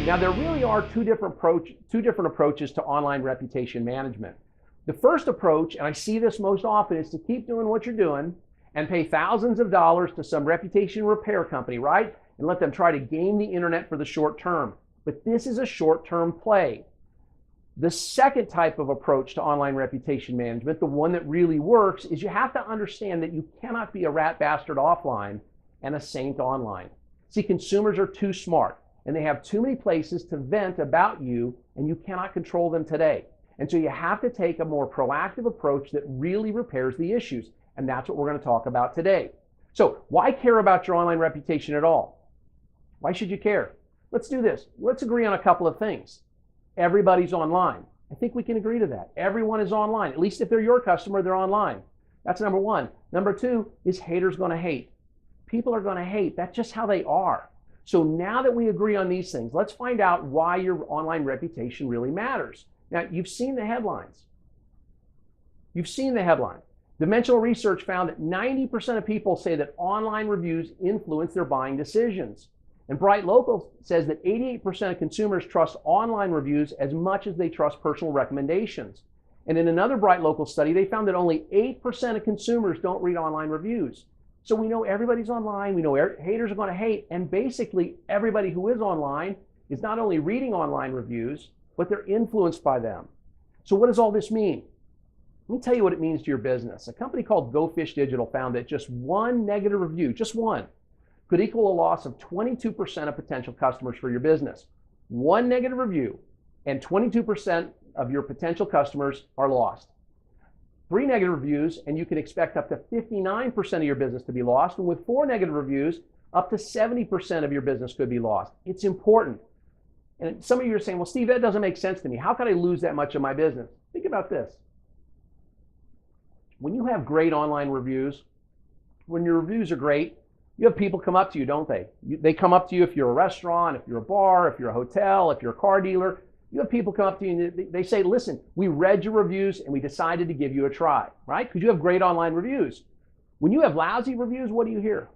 Now, there really are two different approaches to online reputation management. The first approach, and I see this most often, is to keep doing what you're doing and pay thousands of dollars to some reputation repair company, right? And let them try to game the internet for the short term. But this is a short-term play. The second type of approach to online reputation management, the one that really works, is you have to understand that you cannot be a rat bastard offline and a saint online. See, consumers are too smart and they have too many places to vent about you, and you cannot control them today. And so you have to take a more proactive approach that really repairs the issues. And that's what we're going to talk about today. So why care about your online reputation at all? Why should you care? Let's do this. Let's agree on a couple of things. Everybody's online. I think we can agree to that. Everyone is online. At least if they're your customer, they're online. That's number one. Number two is haters going to hate. People are going to hate. That's just how they are. So now that we agree on these things, let's find out why your online reputation really matters. Now, you've seen the headlines. You've seen the headline. Dimensional research found that 90% of people say that online reviews influence their buying decisions. And Bright Local says that 88% of consumers trust online reviews as much as they trust personal recommendations. And in another Bright Local study, they found that only 8% of consumers don't read online reviews. So we know everybody's online, we know haters are going to hate, and basically everybody who is online is not only reading online reviews, but they're influenced by them. So what does all this mean? Let me tell you what it means to your business. A company called Go Fish Digital found that just one negative review, just one, could equal a loss of 22% of potential customers for your business. One negative review and 22% of your potential customers are lost. 3 negative reviews and you can expect up to 59% of your business to be lost. And with 4 negative reviews, up to 70% of your business could be lost. It's important. And some of you are saying, well, Steve, that doesn't make sense to me. How could I lose that much of my business? Think about this. When you have great online reviews, when your reviews are great, you have people come up to you, don't they? They come up to you if you're a restaurant, if you're a bar, if you're a hotel, if you're a car dealer. You have people come up to you and they say, listen, we read your reviews and we decided to give you a try, right? Because you have great online reviews. When you have lousy reviews, what do you hear?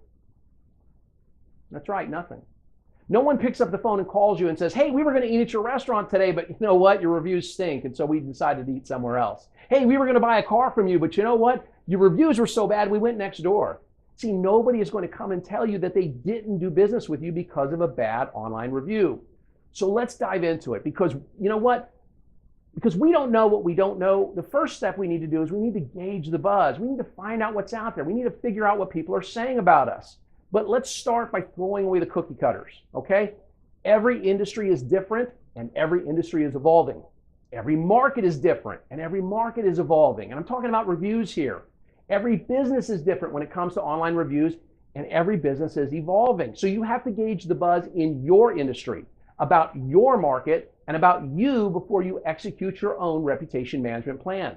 That's right, nothing. No one picks up the phone and calls you and says, hey, we were going to eat at your restaurant today, but you know what? Your reviews stink, and so we decided to eat somewhere else. Hey, we were going to buy a car from you, but you know what? Your reviews were so bad, we went next door. See, nobody is going to come and tell you that they didn't do business with you because of a bad online review. So let's dive into it, because you know what? Because we don't know what we don't know. The first step we need to do is we need to gauge the buzz. We need to find out what's out there. We need to figure out what people are saying about us. But let's start by throwing away the cookie cutters, okay? Every industry is different and every industry is evolving. Every market is different and every market is evolving. And I'm talking about reviews here. Every business is different when it comes to online reviews, and every business is evolving. So you have to gauge the buzz in your industry, about your market, and about you before you execute your own reputation management plan.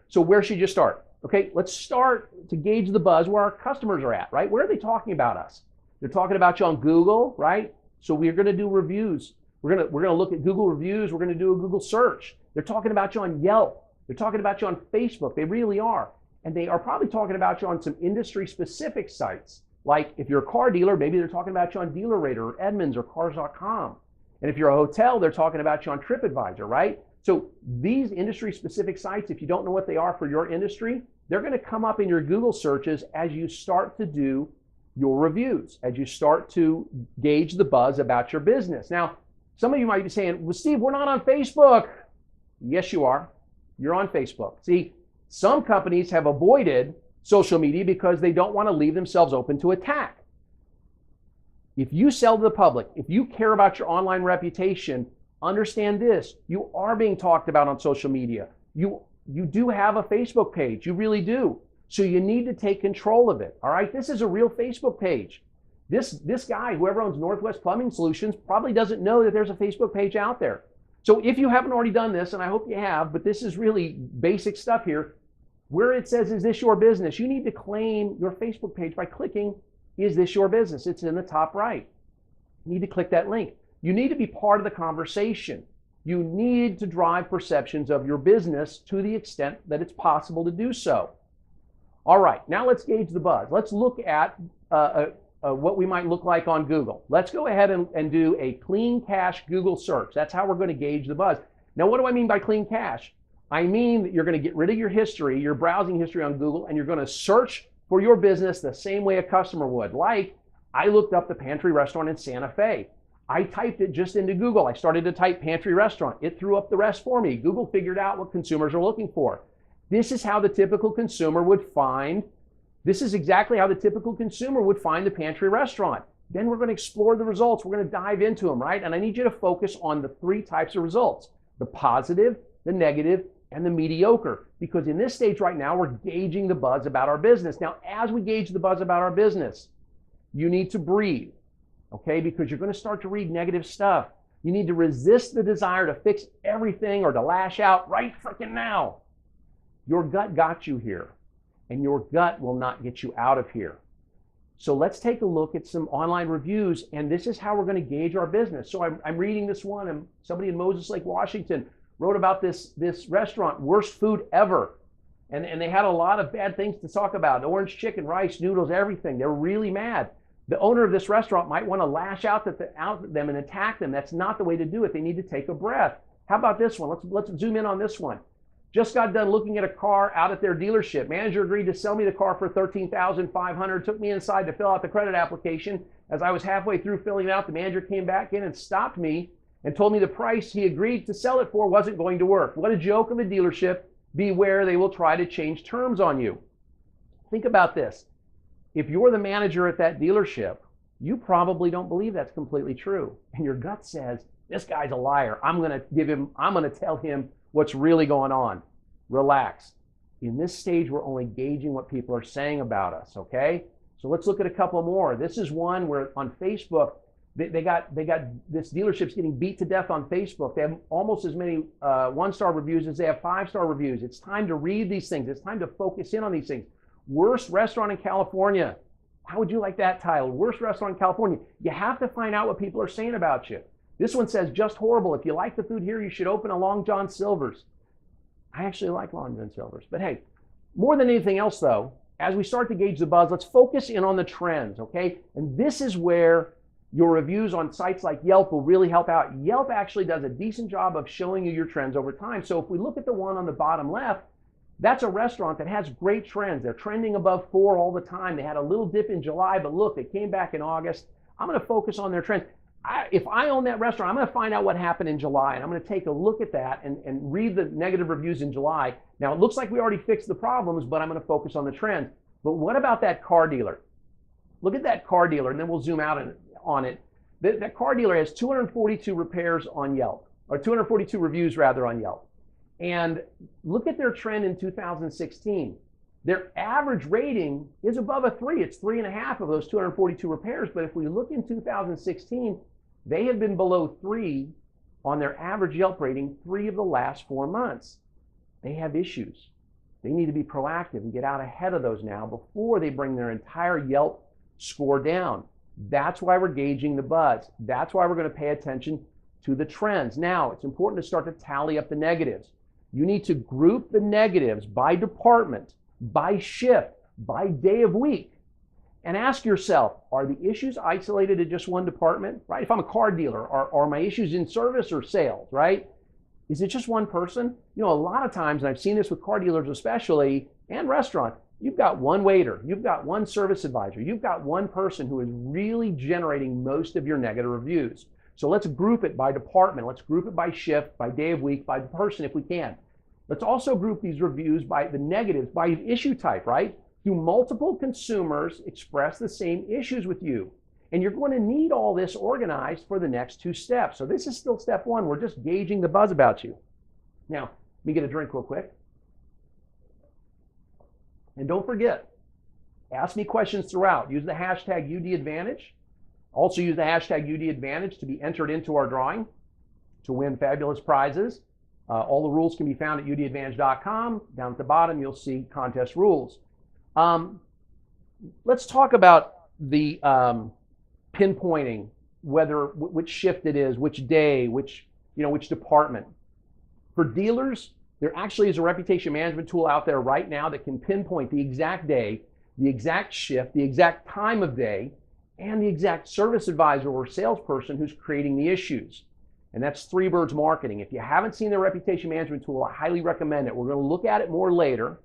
So where should you start? Okay, let's start to gauge the buzz where our customers are at, right? Where are they talking about us? They're talking about you on Google, right? So we're going to do reviews. We're going to look at Google reviews. We're going to do a Google search. They're talking about you on Yelp. They're talking about you on Facebook. They really are. And they are probably talking about you on some industry-specific sites. Like if you're a car dealer, maybe they're talking about you on DealerRater or Edmunds or Cars.com. And if you're a hotel, they're talking about you on TripAdvisor, right? So these industry-specific sites, if you don't know what they are for your industry, they're going to come up in your Google searches as you start to do your reviews, as you start to gauge the buzz about your business. Now, some of you might be saying, well, Steve, we're not on Facebook. Yes, you are. You're on Facebook. See, some companies have avoided social media because they don't want to leave themselves open to attack. If you sell to the public, if you care about your online reputation, understand this, you are being talked about on social media. You do have a Facebook page, you really do. So you need to take control of it, all right? This is a real Facebook page. This guy, whoever owns Northwest Plumbing Solutions, probably doesn't know that there's a Facebook page out there. So if you haven't already done this, and I hope you have, but this is really basic stuff here, where it says, is this your business? You need to claim your Facebook page by clicking, is this your business? It's in the top right. You need to click that link. You need to be part of the conversation. You need to drive perceptions of your business to the extent that it's possible to do so. All right, now let's gauge the buzz. Let's look at a what we might look like on Google. Let's go ahead and do a clean cache Google search. That's how we're going to gauge the buzz. Now, what do I mean by clean cache? I mean that you're going to get rid of your history, your browsing history on Google, and you're going to search for your business the same way a customer would. Like, I looked up the Pantry Restaurant in Santa Fe. I typed it just into Google. I started to type Pantry Restaurant. It threw up the rest for me. Google figured out what consumers are looking for. This is how the typical consumer would find, this is exactly how the typical consumer would find the Pantry Restaurant. Then we're going to explore the results. We're going to dive into them, right? And I need you to focus on the three types of results: the positive, the negative, and the mediocre. Because in this stage right now, we're gauging the buzz about our business. Now, as we gauge the buzz about our business, you need to breathe, okay? Because you're going to start to read negative stuff. You need to resist the desire to fix everything or to lash out right freaking now. Your gut got you here, and your gut will not get you out of here. So let's take a look at some online reviews, and this is how we're going to gauge our business. So I'm reading this one, and somebody in Moses Lake, Washington wrote about this restaurant, worst food ever. And they had a lot of bad things to talk about: orange chicken, rice, noodles, everything. They were really mad. The owner of this restaurant might want to lash out at them and attack them. That's not the way to do it. They need to take a breath. How about this one? Let's zoom in on this one. Just got done looking at a car out at their dealership. Manager agreed to sell me the car for $13,500. Took me inside to fill out the credit application. As I was halfway through filling it out, the manager came back in and stopped me and told me the price he agreed to sell it for wasn't going to work. What a joke of a dealership. Beware, they will try to change terms on you. Think about this. If you're the manager at that dealership, you probably don't believe that's completely true. And your gut says, this guy's a liar. I'm going to tell him what's really going on. Relax. In this stage, we're only gauging what people are saying about us, okay? So let's look at a couple more. This is one where on Facebook, they got this dealership's getting beat to death on Facebook. They have almost as many one-star reviews as they have five-star reviews. It's time to read these things. It's time to focus in on these things. Worst restaurant in California. How would you like that title? Worst restaurant in California. You have to find out what people are saying about you. This one says, just horrible. If you like the food here, you should open a Long John Silver's. I actually like Long John Silver's. But hey, more than anything else though, as we start to gauge the buzz, let's focus in on the trends, okay? And this is where your reviews on sites like Yelp will really help out. Yelp actually does a decent job of showing you your trends over time. So if we look at the one on the bottom left, that's a restaurant that has great trends. They're trending above 4 all the time. They had a little dip in July, but look, they came back in August. I'm going to focus on their trends. If I own that restaurant, I'm going to find out what happened in July, and I'm going to take a look at that and read the negative reviews in July. Now, it looks like we already fixed the problems, but I'm going to focus on the trends. But what about that car dealer? Look at that car dealer, and then we'll zoom out on it. That car dealer has 242 repairs on Yelp, or 242 reviews rather on Yelp. And look at their trend in 2016. Their average rating is above a 3. It's 3.5 of those 242 repairs. But if we look in 2016, they have been below 3 on their average Yelp rating 3 of the last 4 months. They have issues. They need to be proactive and get out ahead of those now before they bring their entire Yelp score down. That's why we're gauging the buzz. That's why we're going to pay attention to the trends. Now, it's important to start to tally up the negatives. You need to group the negatives by department, by shift, by day of week, and ask yourself, are the issues isolated to just one department, right? If I'm a car dealer, are my issues in service or sales, right? Is it just one person? You know, a lot of times, and I've seen this with car dealers especially, and restaurants, you've got one waiter, you've got one service advisor, you've got one person who is really generating most of your negative reviews. So let's group it by department. Let's group it by shift, by day of week, by person if we can. Let's also group these reviews by the negatives, by issue type, right? Do multiple consumers express the same issues with you? And you're going to need all this organized for the next 2 steps. So this is still step 1. We're just gauging the buzz about you. Now, let me get a drink real quick. And don't forget, ask me questions throughout. Use the hashtag UDAdvantage. Also use the hashtag UDAdvantage to be entered into our drawing to win fabulous prizes. All the rules can be found at udadvantage.com. Down at the bottom, you'll see contest rules. Let's talk about the pinpointing which shift it is, which day, which department. For dealers, there actually is a reputation management tool out there right now that can pinpoint the exact day, the exact shift, the exact time of day, and the exact service advisor or salesperson who's creating the issues. And that's Three Birds Marketing. If you haven't seen their reputation management tool, I highly recommend it. We're going to look at it more later,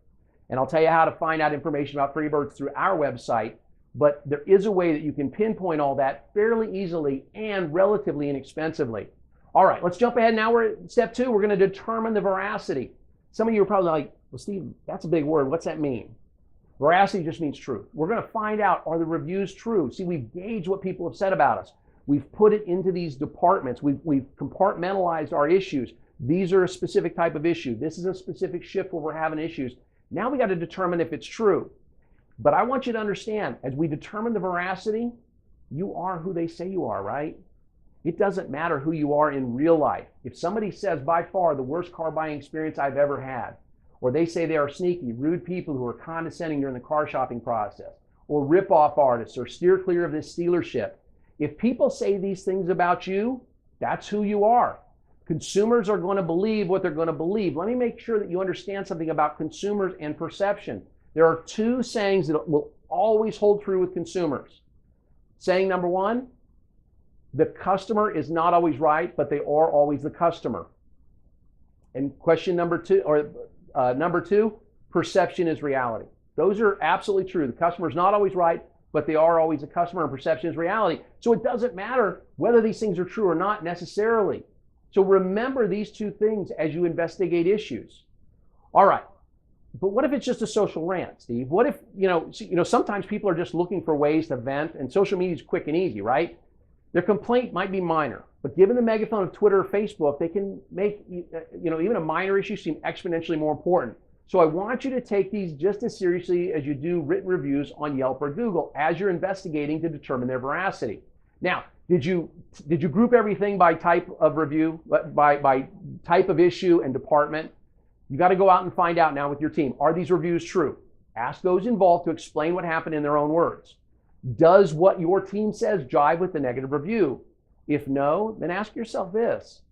and I'll tell you how to find out information about Three Birds through our website. But there is a way that you can pinpoint all that fairly easily and relatively inexpensively. All right, let's jump ahead. Now we're at step 2. We're going to determine the veracity. Some of you are probably like, well, Steve, that's a big word. What's that mean? Veracity just means truth. We're going to find out, are the reviews true? See, we've gauged what people have said about us. We've put it into these departments. We've compartmentalized our issues. These are a specific type of issue. This is a specific shift where we're having issues. Now we got to determine if it's true. But I want you to understand, as we determine the veracity, you are who they say you are, right? It doesn't matter who you are in real life. If somebody says, by far, the worst car buying experience I've ever had, or they say they are sneaky, rude people who are condescending during the car shopping process, or rip-off artists, or steer clear of this dealership, if people say these things about you, that's who you are. Consumers are going to believe what they're going to believe. Let me make sure that you understand something about consumers and perception. There are 2 sayings that will always hold true with consumers. Saying number 1, the customer is not always right, but they are always the customer. And question number 2, number 2, perception is reality. Those are absolutely true. The customer is not always right, but they are always the customer, and perception is reality. So it doesn't matter whether these things are true or not necessarily. So remember these 2 things as you investigate issues. All right. But what if it's just a social rant, Steve? What if, sometimes people are just looking for ways to vent, and social media is quick and easy, right? Their complaint might be minor, but given the megaphone of Twitter or Facebook, they can make, even a minor issue seem exponentially more important. So I want you to take these just as seriously as you do written reviews on Yelp or Google as you're investigating to determine their veracity. Now, did you group everything by type of review, by type of issue and department? You got to go out and find out now with your team. Are these reviews true? Ask those involved to explain what happened in their own words. Does what your team says jive with the negative review? If no, then ask yourself this.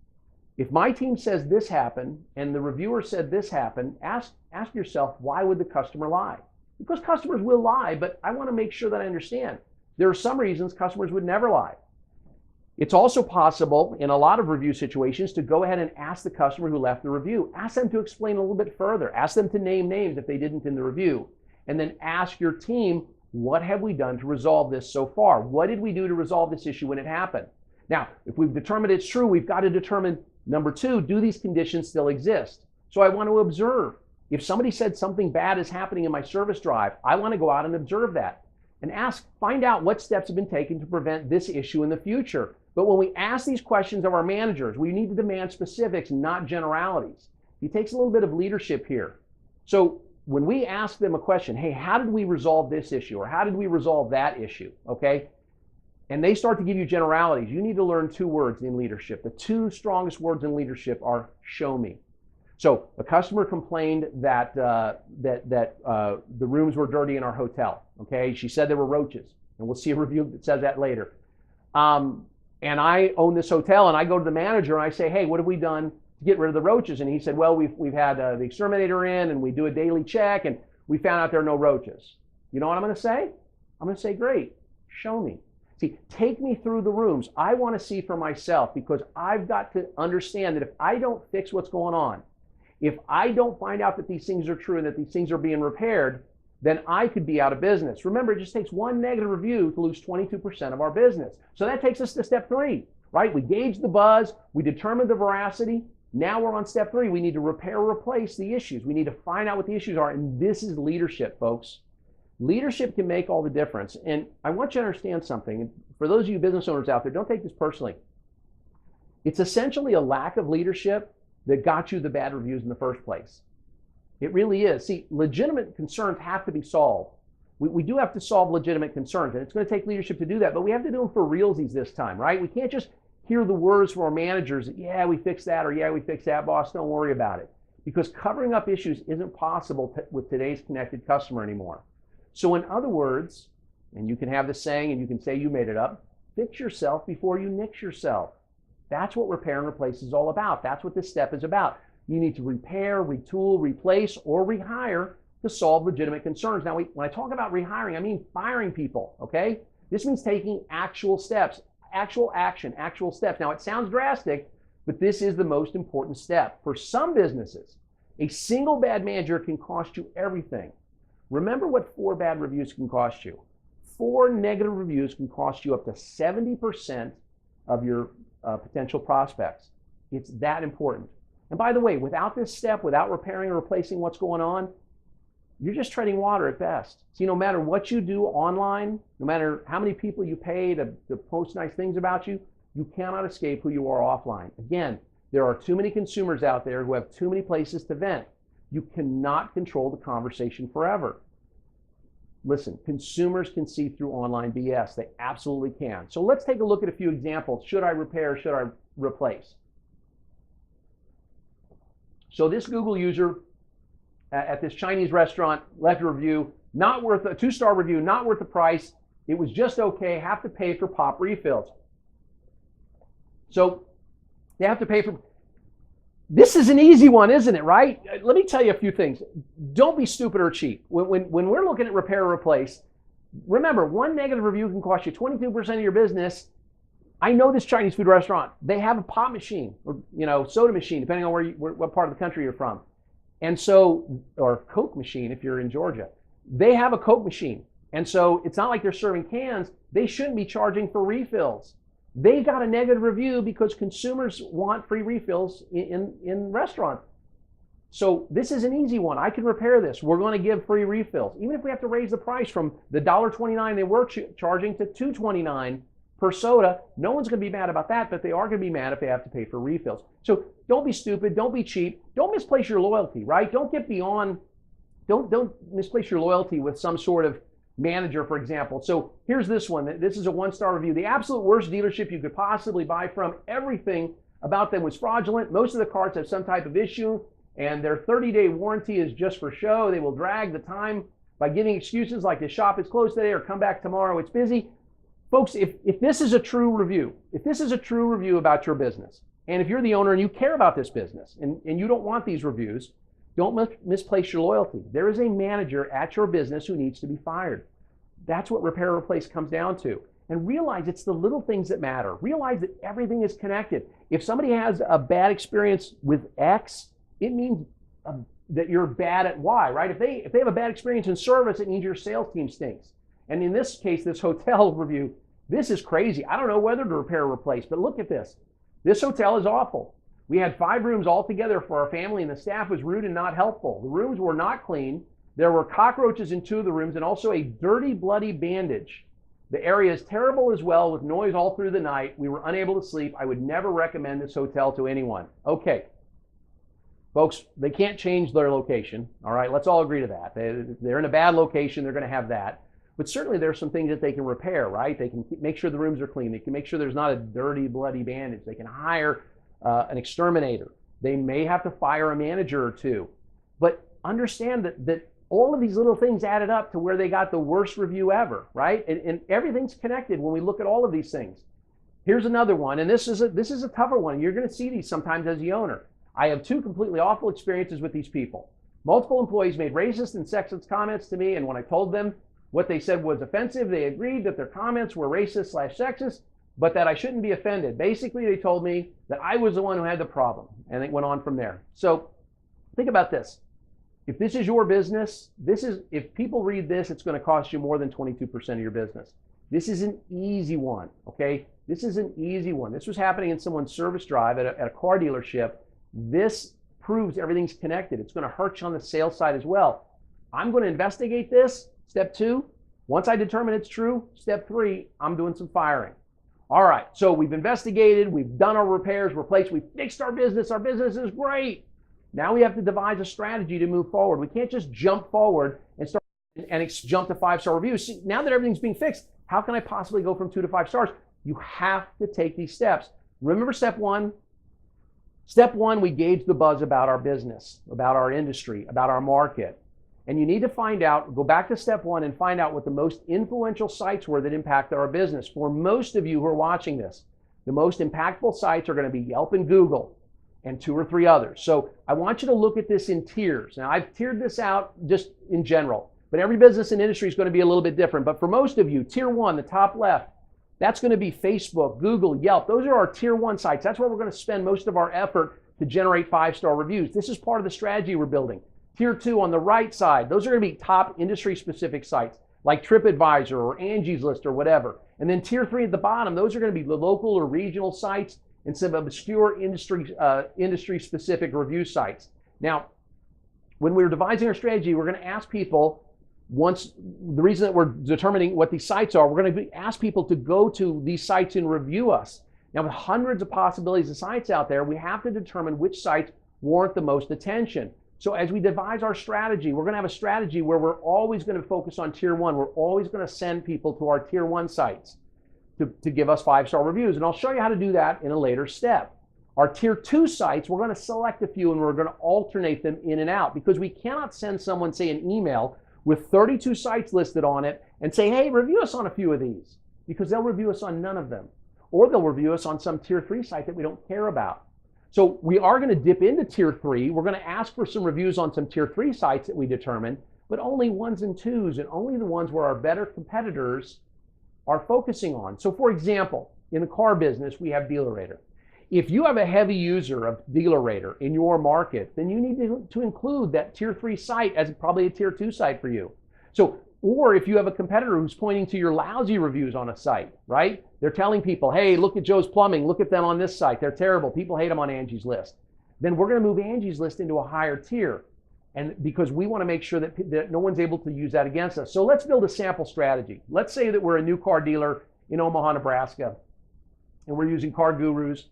If my team says this happened and the reviewer said this happened, ask yourself, why would the customer lie? Because customers will lie, but I want to make sure that I understand. There are some reasons customers would never lie. It's also possible in a lot of review situations to go ahead and ask the customer who left the review. Ask them to explain a little bit further. Ask them to name names if they didn't in the review. And then ask your team, what have we done to resolve this so far? What did we do to resolve this issue when it happened? Now, if we've determined it's true, we've got to determine, number 2, do these conditions still exist? So I want to observe. If somebody said something bad is happening in my service drive, I want to go out and observe that and find out what steps have been taken to prevent this issue in the future. But when we ask these questions of our managers, we need to demand specifics, not generalities. It takes a little bit of leadership here. So when we ask them a question, hey, how did we resolve this issue? Or how did we resolve that issue? Okay? And they start to give you generalities. You need to learn 2 words in leadership. The 2 strongest words in leadership are show me. So a customer complained that the rooms were dirty in our hotel. Okay? She said there were roaches. And we'll see a review that says that later. And I own this hotel, and I go to the manager and I say, hey, what have we done to get rid of the roaches? And he said, well, we've had the exterminator in, and we do a daily check, and we found out there are no roaches. You know what I'm going to say? I'm going to say, great, show me. See, take me through the rooms. I want to see for myself, because I've got to understand that if I don't fix what's going on, if I don't find out that these things are true and that these things are being repaired, then I could be out of business. Remember, it just takes 1 negative review to lose 22% of our business. So that takes us to step 3, right? We gauge the buzz, we determine the veracity. Now we're on step 3. We need to repair or replace the issues. We need to find out what the issues are, and this is leadership, folks. Leadership can make all the difference. And I want you to understand something. For those of you business owners out there, don't take this personally. It's essentially a lack of leadership that got you the bad reviews in the first place. It really is. See, legitimate concerns have to be solved. We do have to solve legitimate concerns, and it's going to take leadership to do that, but we have to do them for realsies this time, right? We can't just hear the words from our managers that, yeah, we fixed that, or yeah, we fixed that, boss, don't worry about it. Because covering up issues isn't possible with today's connected customer anymore. So in other words, and you can have this saying and you can say you made it up, fix yourself before you nix yourself. That's what repair and replace is all about. That's what this step is about. You need to repair, retool, replace, or rehire to solve legitimate concerns. Now, when I talk about rehiring, I mean firing people, okay? This means taking actual steps, actual action, actual steps. Now, it sounds drastic, but this is the most important step. For some businesses, a single bad manager can cost you everything. Remember what 4 bad reviews can cost you. 4 negative reviews can cost you up to 70% of your potential prospects. It's that important. And by the way, without this step, without repairing or replacing what's going on, you're just treading water at best. See, no matter what you do online, no matter how many people you pay to post nice things about you, you cannot escape who you are offline. Again, there are too many consumers out there who have too many places to vent. You cannot control the conversation forever. Listen, consumers can see through online BS. They absolutely can. So let's take a look at a few examples. Should I repair? Should I replace? So this Google user at this Chinese restaurant left a review, not worth a 2-star review, not worth the price. It was just okay, have to pay for pop refills. So they have to pay for, this is an easy one, isn't it, right? Let me tell you a few things. Don't be stupid or cheap. When we're looking at repair or replace, remember, 1 negative review can cost you 22% of your business. I know this Chinese food restaurant. They have a pop machine or soda machine, depending on what part of the country you're from. And so, or Coke machine if you're in Georgia. They have a Coke machine. And so it's not like they're serving cans. They shouldn't be charging for refills. They got a negative review because consumers want free refills in restaurants. So this is an easy one. I can repair this. We're going to give free refills. Even if we have to raise the price from the $1.29 they were charging to $2.29 per soda, no one's going to be mad about that, but they are going to be mad if they have to pay for refills. So don't be stupid, don't be cheap, don't misplace your loyalty, right? Don't get beyond, don't misplace your loyalty with some sort of manager, for example. So here's this one. This is a 1-star review. The absolute worst dealership you could possibly buy from. Everything about them was fraudulent. Most of the cars have some type of issue, and their 30-day warranty is just for show. They will drag the time by giving excuses like the shop is closed today or come back tomorrow, it's busy. Folks, if this is a true review, if this is a true review about your business, and if you're the owner and you care about this business and you don't want these reviews, don't misplace your loyalty. There is a manager at your business who needs to be fired. That's what repair or replace comes down to. And realize it's the little things that matter. Realize that everything is connected. If somebody has a bad experience with X, it means that you're bad at Y, right? If they have a bad experience in service, it means your sales team stinks. And in this case, this hotel review, this is crazy. I don't know whether to repair or replace, but look at this. This hotel is awful. We had 5 rooms all together for our family, and the staff was rude and not helpful. The rooms were not clean. There were cockroaches in 2 of the rooms and also a dirty, bloody bandage. The area is terrible as well, with noise all through the night. We were unable to sleep. I would never recommend this hotel to anyone. Okay. Folks, they can't change their location. All right, let's all agree to that. They're in a bad location. They're going to have that. But certainly there's some things that they can repair, right? They can make sure the rooms are clean. They can make sure there's not a dirty, bloody bandage. They can hire an exterminator. They may have to fire a manager or 2. But understand that all of these little things added up to where they got the worst review ever, right? And everything's connected when we look at all of these things. Here's another one, and this is a tougher one. You're going to see these sometimes as the owner. I have 2 completely awful experiences with these people. Multiple employees made racist and sexist comments to me, and when I told them what they said was offensive, they agreed that their comments were racist/sexist, but that I shouldn't be offended. Basically, they told me that I was the one who had the problem, and it went on from there. So think about this. If this is your business, if people read this, it's going to cost you more than 22% of your business. This is an easy one, okay? This is an easy one. This was happening in someone's service drive at a car dealership. This proves everything's connected. It's going to hurt you on the sales side as well. I'm going to investigate this. Step 2, once I determine it's true, step 3, I'm doing some firing. All right, so we've investigated, we've done our repairs, replaced, we've fixed our business is great. Now we have to devise a strategy to move forward. We can't just jump forward and jump to 5-star reviews. See, now that everything's being fixed, how can I possibly go from 2 to 5 stars? You have to take these steps. Remember step 1? Step 1, we gauge the buzz about our business, about our industry, about our market. And you need to find out, go back to step 1 and find out what the most influential sites were that impacted our business. For most of you who are watching this, the most impactful sites are going to be Yelp and Google and 2 or 3 others. So I want you to look at this in tiers. Now I've tiered this out just in general. But every business and industry is going to be a little bit different. But for most of you, tier one, the top left, that's going to be Facebook, Google, Yelp. Those are our tier one sites. That's where we're going to spend most of our effort to generate 5-star reviews. This is part of the strategy we're building. Tier two on the right side, those are going to be top industry specific sites like TripAdvisor or Angie's List or whatever. And then tier three at the bottom, those are going to be the local or regional sites and some obscure industry specific review sites. Now, when we're devising our strategy, we're going to ask people, once the reason that we're determining what these sites are, we're going to ask people to go to these sites and review us. Now, with hundreds of possibilities of sites out there, we have to determine which sites warrant the most attention. So as we devise our strategy, we're going to have a strategy where we're always going to focus on tier one. We're always going to send people to our tier one sites to give us 5-star reviews. And I'll show you how to do that in a later step. Our tier two sites, we're going to select a few and we're going to alternate them in and out, because we cannot send someone, say, an email with 32 sites listed on it and say, hey, review us on a few of these, because they'll review us on none of them. Or they'll review us on some tier three site that we don't care about. So we are going to dip into tier three. We're going to ask for some reviews on some tier three sites that we determine, but only ones and twos, and only the ones where our better competitors are focusing on. So for example, in the car business, we have DealerRater. If you have a heavy user of DealerRater in your market, then you need to include that tier three site as probably a tier two site for you. So, or if you have a competitor who's pointing to your lousy reviews on a site, right? They're telling people, hey, look at Joe's Plumbing, look at them on this site, they're terrible, people hate them on Angie's List. Then we're going to move Angie's List into a higher tier, and because we want to make sure that no one's able to use that against us. So let's build a sample strategy. Let's say that we're a new car dealer in Omaha, Nebraska, and we're using CarGurus.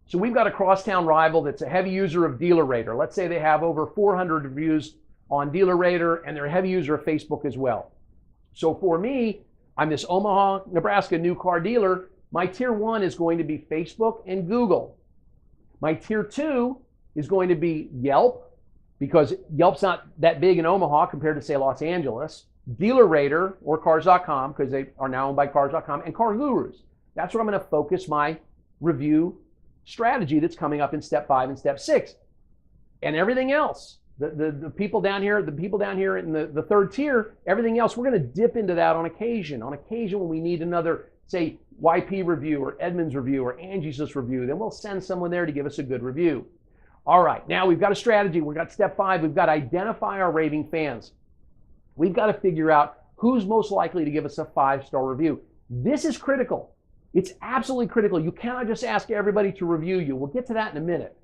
So we've got a crosstown rival that's a heavy user of DealerRater. Let's say they have over 400 reviews on DealerRater, and they're a heavy user of Facebook as well. So for me, I'm this Omaha, Nebraska new car dealer. My tier one is going to be Facebook and Google. My tier two is going to be Yelp, because Yelp's not that big in Omaha compared to, say, Los Angeles. DealerRater or Cars.com, because they are now owned by Cars.com, and CarGurus. That's where I'm going to focus my review strategy that's coming up in step 5 and step 6. And everything else, the people down here, in the third tier, everything else, we're going to dip into that on occasion. On occasion, when we need another, say, YP review or Edmunds review or Angie's List review, then we'll send someone there to give us a good review. All right, now we've got a strategy. We've got step 5. We've got to identify our raving fans. We've got to figure out who's most likely to give us a 5-star review. This is critical. It's absolutely critical. You cannot just ask everybody to review you. We'll get to that in a minute.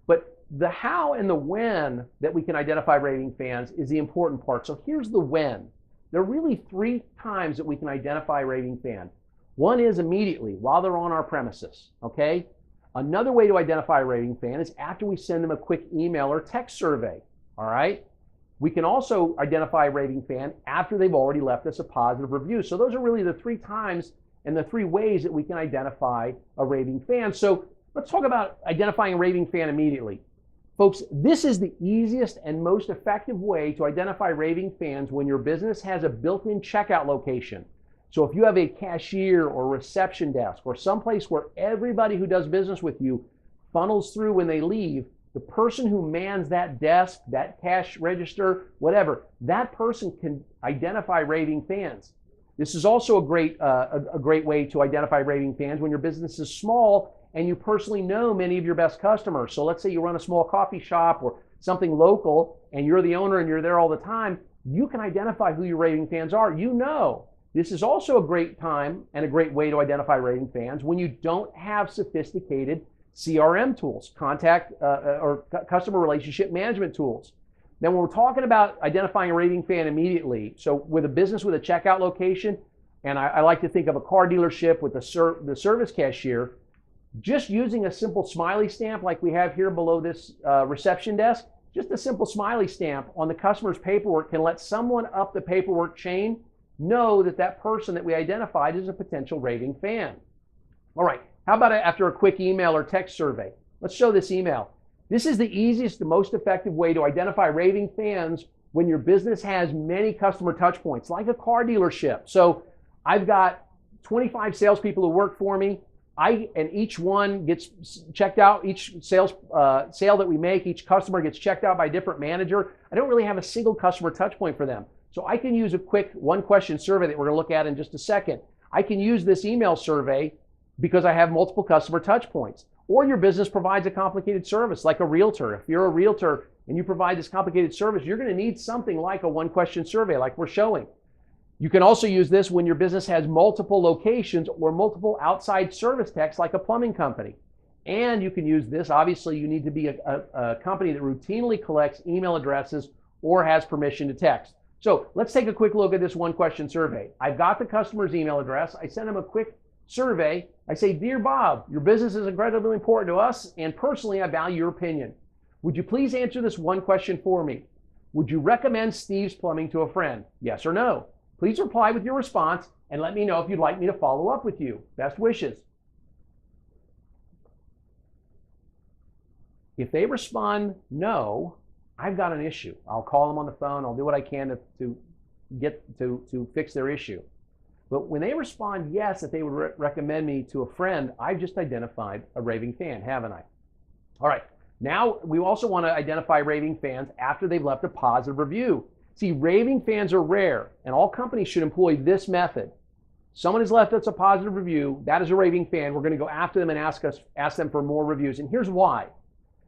But the how and the when that we can identify raving fans is the important part. So here's the when. There are really 3 times that we can identify a raving fan. One is immediately, while they're on our premises, okay? Another way to identify a raving fan is after we send them a quick email or text survey, all right? We can also identify a raving fan after they've already left us a positive review. So those are really the 3 times and the 3 ways that we can identify a raving fan. So let's talk about identifying a raving fan immediately. Folks, this is the easiest and most effective way to identify raving fans when your business has a built-in checkout location. So if you have a cashier or reception desk or someplace where everybody who does business with you funnels through when they leave, the person who mans that desk, that cash register, whatever, that person can identify raving fans. This is also a great way to identify raving fans when your business is small and you personally know many of your best customers. So let's say you run a small coffee shop or something local and you're the owner and you're there all the time. You can identify who your raving fans are. You know. This is also a great time and a great way to identify raving fans when you don't have sophisticated CRM tools, or customer relationship management tools. Now, when we're talking about identifying a raving fan immediately, so with a business with a checkout location, and I like to think of a car dealership with the service cashier, just using a simple smiley stamp like we have here below this reception desk, just a simple smiley stamp on the customer's paperwork can let someone up the paperwork chain know that that person that we identified is a potential raving fan. All right, how about after a quick email or text survey? Let's show this email. This is the easiest, the most effective way to identify raving fans when your business has many customer touch points, like a car dealership. So I've got 25 salespeople who work for me. And each one gets checked out, each sale that we make, each customer gets checked out by a different manager. I don't really have a single customer touch point for them. So I can use a quick one-question survey that we're going to look at in just a second. I can use this email survey because I have multiple customer touch points. Or your business provides a complicated service like a realtor. If you're a realtor and you provide this complicated service, you're going to need something like a one-question survey like we're showing. You can also use this when your business has multiple locations or multiple outside service techs like a plumbing company. And you can use this, obviously you need to be a company that routinely collects email addresses or has permission to text. So let's take a quick look at this one-question survey. I've got the customer's email address. I send them a quick survey. I say, "Dear Bob, your business is incredibly important to us, and personally I value your opinion. Would you please answer this one question for me? Would you recommend Steve's Plumbing to a friend? Yes or no? Please reply with your response and let me know if you'd like me to follow up with you. Best wishes." If they respond no, I've got an issue. I'll call them on the phone. I'll do what I can to fix their issue. But when they respond yes, that they would recommend me to a friend, I've just identified a raving fan, haven't I? All right. Now we also want to identify raving fans after they've left a positive review. See, raving fans are rare, and all companies should employ this method. Someone has left us a positive review. That is a raving fan. We're going to go after them and ask them for more reviews. And here's why.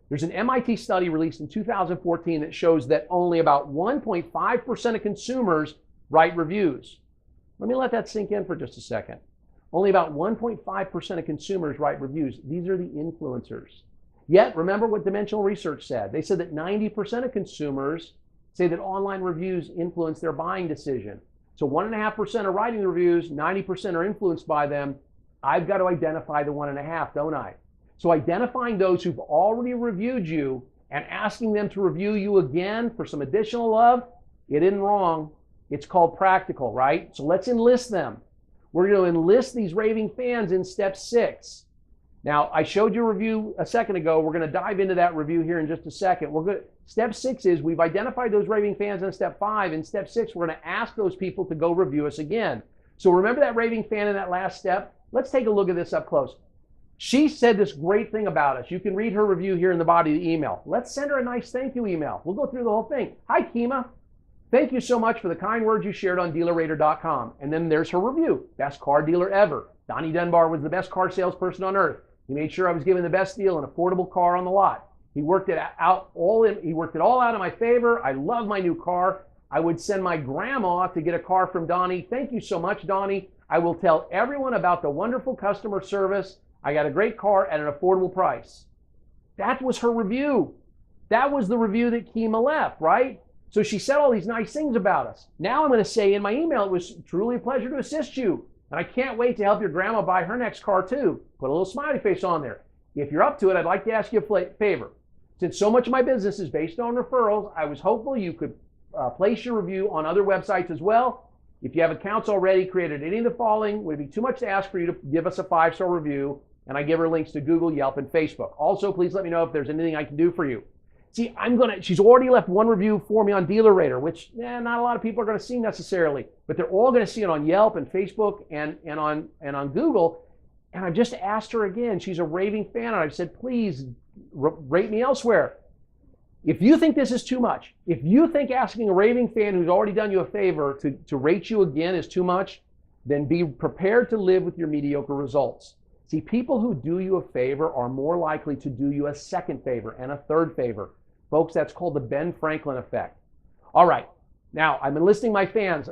There's an MIT study released in 2014 that shows that only about 1.5% of consumers write reviews. Let me let that sink in for just a second. Only about 1.5% of consumers write reviews. These are the influencers. Yet, remember what Dimensional Research said. They said that 90% of consumers say that online reviews influence their buying decision. So 1.5% are writing the reviews, 90% are influenced by them. I've got to identify the 1.5, don't I? So identifying those who've already reviewed you and asking them to review you again for some additional love, it isn't wrong. It's called practical, right? So let's enlist them. We're going to enlist these raving fans in step 6. Now, I showed you a review a second ago. We're going to dive into that review here in just a second. Step 6 is we've identified those raving fans in step 5. In step 6, we're going to ask those people to go review us again. So remember that raving fan in that last step? Let's take a look at this up close. She said this great thing about us. You can read her review here in the body of the email. Let's send her a nice thank you email. We'll go through the whole thing. Hi, Kima. Thank you so much for the kind words you shared on DealerRater.com. And then there's her review. Best car dealer ever. Donnie Dunbar was the best car salesperson on earth. He made sure I was given the best deal, an affordable car on the lot. He worked it all out in my favor. I love my new car. I would send my grandma to get a car from Donnie. Thank you so much, Donnie. I will tell everyone about the wonderful customer service. I got a great car at an affordable price. That was her review. That was the review that Kima left, right? So she said all these nice things about us. Now I'm going to say in my email, it was truly a pleasure to assist you. And I can't wait to help your grandma buy her next car too. Put a little smiley face on there. If you're up to it, I'd like to ask you a favor. Since so much of my business is based on referrals, I was hopeful you could place your review on other websites as well. If you have accounts already created any of the following, would it be too much to ask for you to give us a 5-star review? And I give her links to Google, Yelp, and Facebook. Also, please let me know if there's anything I can do for you. See, she's already left one review for me on DealerRater, which not a lot of people are going to see necessarily, but they're all going to see it on Yelp and Facebook and on Google. And I've just asked her again. She's a raving fan, and I've said, please rate me elsewhere. If you think this is too much, if you think asking a raving fan who's already done you a favor to rate you again is too much, then be prepared to live with your mediocre results. See, people who do you a favor are more likely to do you a second favor and a third favor. Folks, that's called the Ben Franklin effect. All right, now I'm enlisting my fans.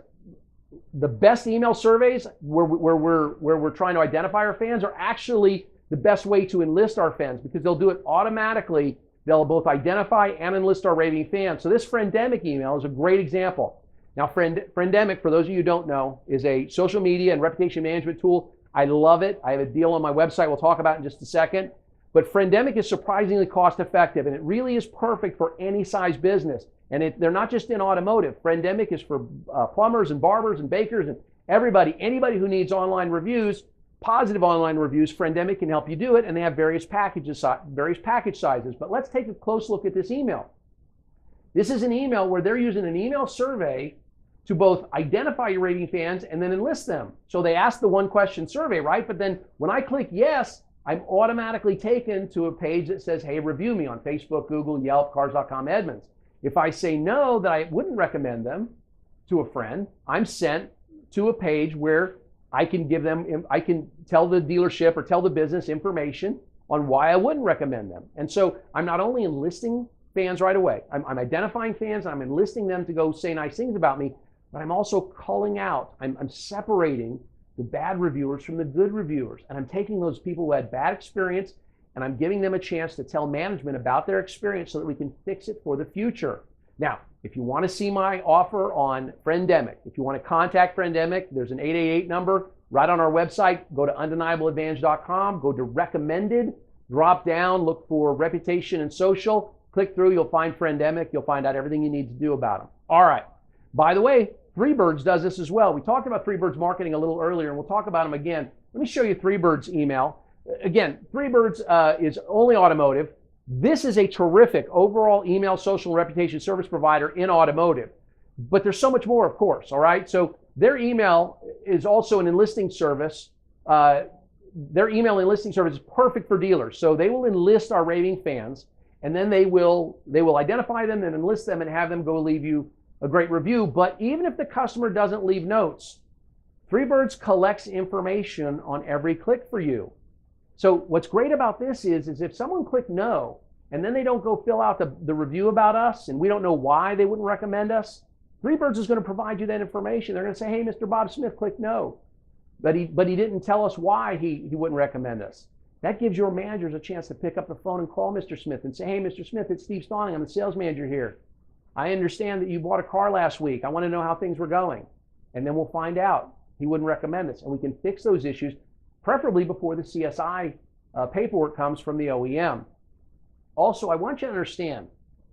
The best email surveys where we're trying to identify our fans are actually the best way to enlist our fans because they'll do it automatically. They'll both identify and enlist our raving fans. So this Friendemic email is a great example. Now, Friendemic, for those of you who don't know, is a social media and reputation management tool. I love it. I have a deal on my website we'll talk about in just a second. But Friendemic is surprisingly cost effective, and it really is perfect for any size business. And they're not just in automotive. Friendemic is for plumbers and barbers and bakers and everybody. Anybody who needs online reviews, positive online reviews, Friendemic can help you do it, and they have various package sizes. But let's take a close look at this email. This is an email where they're using an email survey to both identify your raving fans and then enlist them. So they ask the one question survey, right? But then when I click yes, I'm automatically taken to a page that says, hey, review me on Facebook, Google, Yelp, Cars.com, Edmunds. If I say no, that I wouldn't recommend them to a friend, I'm sent to a page where I can give them, I can tell the dealership or tell the business information on why I wouldn't recommend them. And so I'm not only enlisting fans right away, I'm identifying fans, I'm enlisting them to go say nice things about me, but I'm also calling out, I'm separating the bad reviewers from the good reviewers. And I'm taking those people who had bad experience and I'm giving them a chance to tell management about their experience so that we can fix it for the future. Now, if you want to see my offer on Friendemic, if you want to contact Friendemic, there's an 888 number right on our website. Go to undeniableadvantage.com, go to recommended, drop down, look for reputation and social, click through, you'll find Friendemic, you'll find out everything you need to do about them. All right. By the way, Freebirds does this as well. We talked about Freebirds marketing a little earlier, and we'll talk about them again. Let me show you Freebirds email. Again, Freebirds is only automotive. This is a terrific overall email, social, and reputation service provider in automotive. But there's so much more, of course, all right? So their email is also an enlisting service. Their email enlisting service is perfect for dealers. So they will enlist our raving fans, and then they will identify them and enlist them and have them go leave you a great review. But even if the customer doesn't leave notes, Freebirds collects information on every click for you. So what's great about this is if someone clicked no, and then they don't go fill out the review about us, and we don't know why they wouldn't recommend us, Freebirds is going to provide you that information. They're going to say, hey, Mr. Bob Smith clicked no, but he didn't tell us why he wouldn't recommend us. That gives your managers a chance to pick up the phone and call Mr. Smith and say, hey, Mr. Smith, it's Steve Stauning. I'm the sales manager here. I understand that you bought a car last week. I want to know how things were going. And then we'll find out he wouldn't recommend us. And we can fix those issues, preferably before the CSI paperwork comes from the OEM. Also, I want you to understand,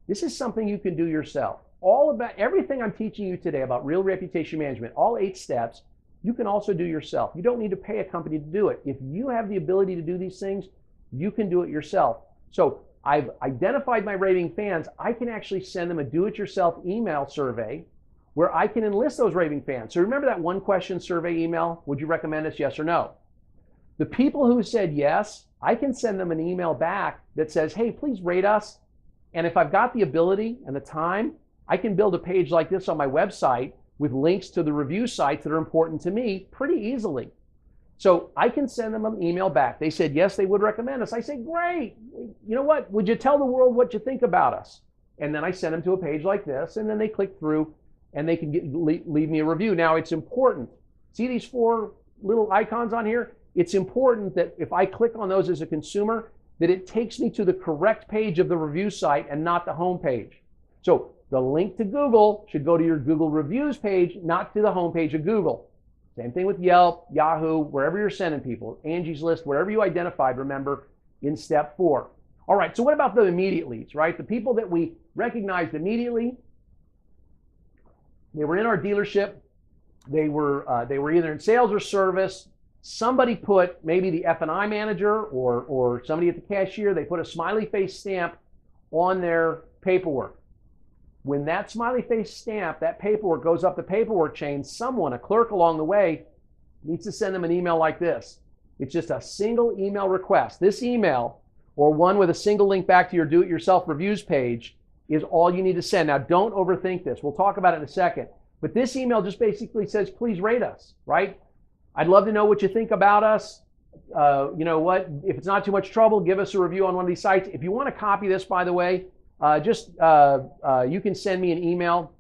this is something you can do yourself. All about everything I'm teaching you today about real reputation management, all 8 steps, you can also do yourself. You don't need to pay a company to do it. If you have the ability to do these things, you can do it yourself. So I've identified my raving fans. I can actually send them a do-it-yourself email survey where I can enlist those raving fans. So remember that one question survey email? Would you recommend us, yes or no? The people who said yes, I can send them an email back that says, hey, please rate us. And if I've got the ability and the time, I can build a page like this on my website with links to the review sites that are important to me pretty easily. So I can send them an email back. They said, yes, they would recommend us. I say, great. You know what? Would you tell the world what you think about us? And then I send them to a page like this, and then they click through and they can leave me a review. Now, it's important. See these 4 little icons on here? It's important that if I click on those as a consumer, that it takes me to the correct page of the review site and not the home page. So the link to Google should go to your Google reviews page, not to the home page of Google. Same thing with Yelp, Yahoo, wherever you're sending people, Angie's List, wherever you identified, remember, in step 4. All right, so what about the immediate leads, right? The people that we recognized immediately, they were in our dealership, they were either in sales or service. Somebody put, maybe the F&I manager or somebody at the cashier, they put a smiley face stamp on their paperwork. When that smiley face stamp, that paperwork goes up the paperwork chain, someone, a clerk along the way, needs to send them an email like this. It's just a single email request. This email, or one with a single link back to your do-it-yourself reviews page, is all you need to send. Now, don't overthink this. We'll talk about it in a second. But this email just basically says, please rate us, right? I'd love to know what you think about us. You know what? If it's not too much trouble, give us a review on one of these sites. If you want to copy this, by the way, you can send me an email,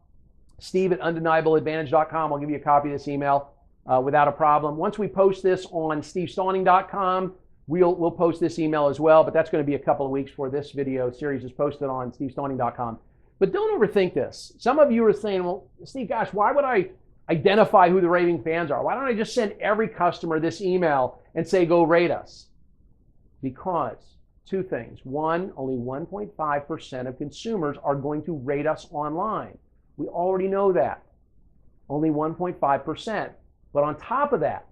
steve@undeniableadvantage.com. I'll give you a copy of this email without a problem. Once we post this on stevestauning.com, we'll post this email as well, but that's going to be a couple of weeks before this video series is posted on stevestauning.com. But don't overthink this. Some of you are saying, well, Steve, gosh, why would I identify who the raving fans are? Why don't I just send every customer this email and say, go rate us? Because 2 things. One, only 1.5% of consumers are going to rate us online. We already know that. Only 1.5%. But on top of that,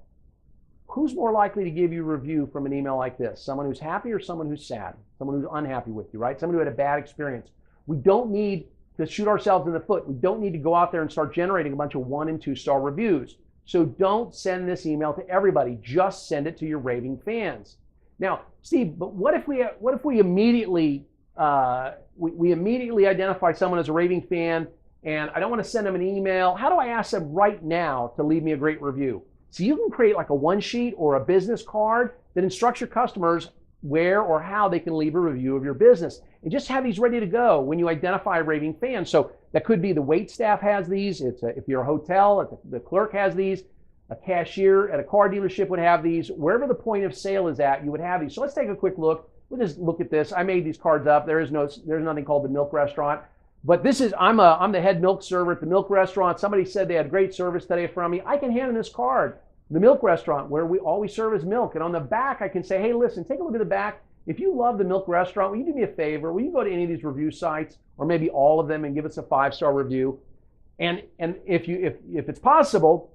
who's more likely to give you a review from an email like this? Someone who's happy or someone who's sad? Someone who's unhappy with you, right? Someone who had a bad experience. We don't need to shoot ourselves in the foot. We don't need to go out there and start generating a bunch of 1 and 2 star reviews. So don't send this email to everybody. Just send it to your raving fans. Now, Steve, but what if we immediately we immediately identify someone as a raving fan, and I don't want to send them an email? How do I ask them right now to leave me a great review? So you can create like a one sheet or a business card that instructs your customers where or how they can leave a review of your business, and just have these ready to go when you identify a raving fan. So that could be the wait staff has these. If you're a hotel, the clerk has these. A cashier at a car dealership would have these. Wherever the point of sale is at, you would have these. So let's take a quick look. We'll just look at this. I made these cards up. There's nothing called the Milk Restaurant, but this is I'm the head milk server at the Milk Restaurant. Somebody said they had great service today from me. I can hand them this card. The Milk Restaurant, where we always serve is milk. And on the back, I can say, hey, listen, take a look at the back. If you love the Milk Restaurant, will you do me a favor? Will you go to any of these review sites, or maybe all of them, and give us a 5-star review? And if it's possible,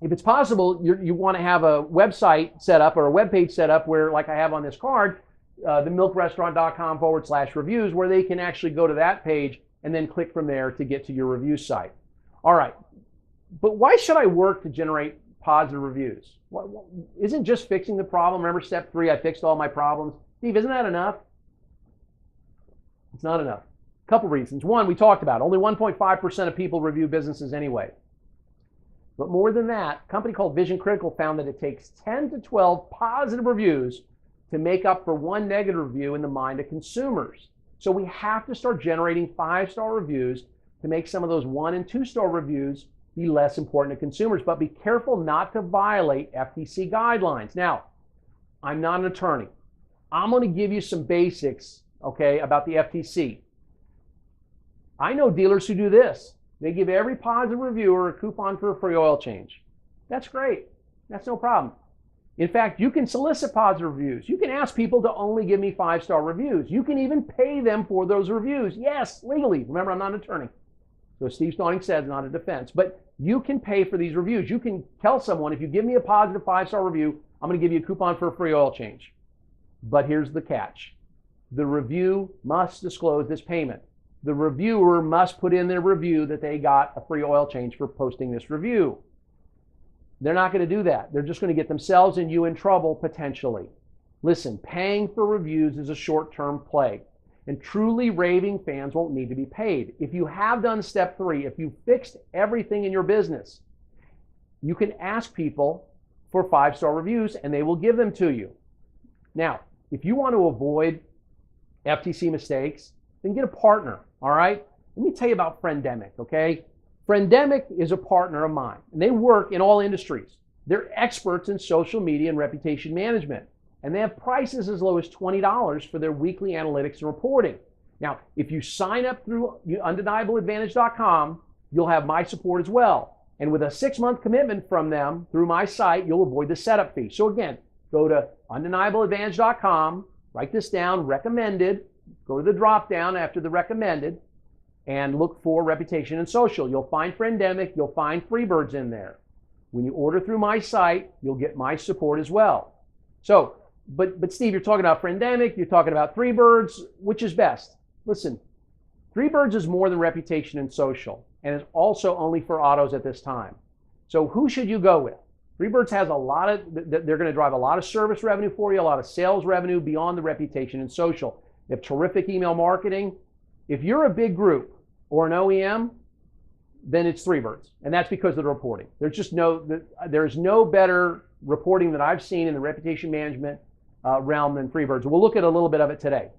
you want to have a website set up or a web page set up where, like I have on this card, themilkrestaurant.com/reviews, where they can actually go to that page and then click from there to get to your review site. All right, but why should I work to generate positive reviews? Isn't just fixing the problem? Remember step 3, I fixed all my problems. Steve, isn't that enough? It's not enough. A couple reasons. One, we talked about, only 1.5% of people review businesses anyway. But more than that, a company called Vision Critical found that it takes 10 to 12 positive reviews to make up for 1 negative review in the mind of consumers. So we have to start generating 5-star reviews to make some of those 1 and 2-star reviews be less important to consumers. But be careful not to violate FTC guidelines. Now, I'm not an attorney. I'm going to give you some basics, okay, about the FTC. I know dealers who do this. They give every positive reviewer a coupon for a free oil change. That's great. That's no problem. In fact, you can solicit positive reviews. You can ask people to only give me 5-star reviews. You can even pay them for those reviews. Yes, legally. Remember, I'm not an attorney. So Steve Stauning says, not a defense. But you can pay for these reviews. You can tell someone, if you give me a positive 5-star review, I'm going to give you a coupon for a free oil change. But here's the catch. The review must disclose this payment. The reviewer must put in their review that they got a free oil change for posting this review. They're not going to do that. They're just going to get themselves and you in trouble potentially. Listen, paying for reviews is a short-term play, and truly raving fans won't need to be paid. If you have done step 3, if you fixed everything in your business, you can ask people for 5-star reviews and they will give them to you. Now, if you want to avoid FTC mistakes, then get a partner, all right? Let me tell you about Friendemic, okay? Friendemic is a partner of mine, and they work in all industries. They're experts in social media and reputation management, and they have prices as low as $20 for their weekly analytics and reporting. Now, if you sign up through undeniableadvantage.com, you'll have my support as well. And with a 6-month commitment from them through my site, you'll avoid the setup fee. So again, go to undeniableadvantage.com, write this down, recommended, go to the drop down after the recommended, and look for reputation and social. You'll find Friendemic, you'll find Freebirds in there. When you order through my site, you'll get my support as well. So, but Steve, you're talking about Friendemic, you're talking about Freebirds, which is best? Listen, Freebirds is more than reputation and social, and is also only for autos at this time. So who should you go with? Freebirds has a lot of, they're going to drive a lot of service revenue for you, a lot of sales revenue beyond the reputation and social. They have terrific email marketing. If you're a big group or an OEM, then it's Freebirds, and that's because of the reporting. There's no better reporting that I've seen in the reputation management realm than Freebirds. We'll look at a little bit of it today.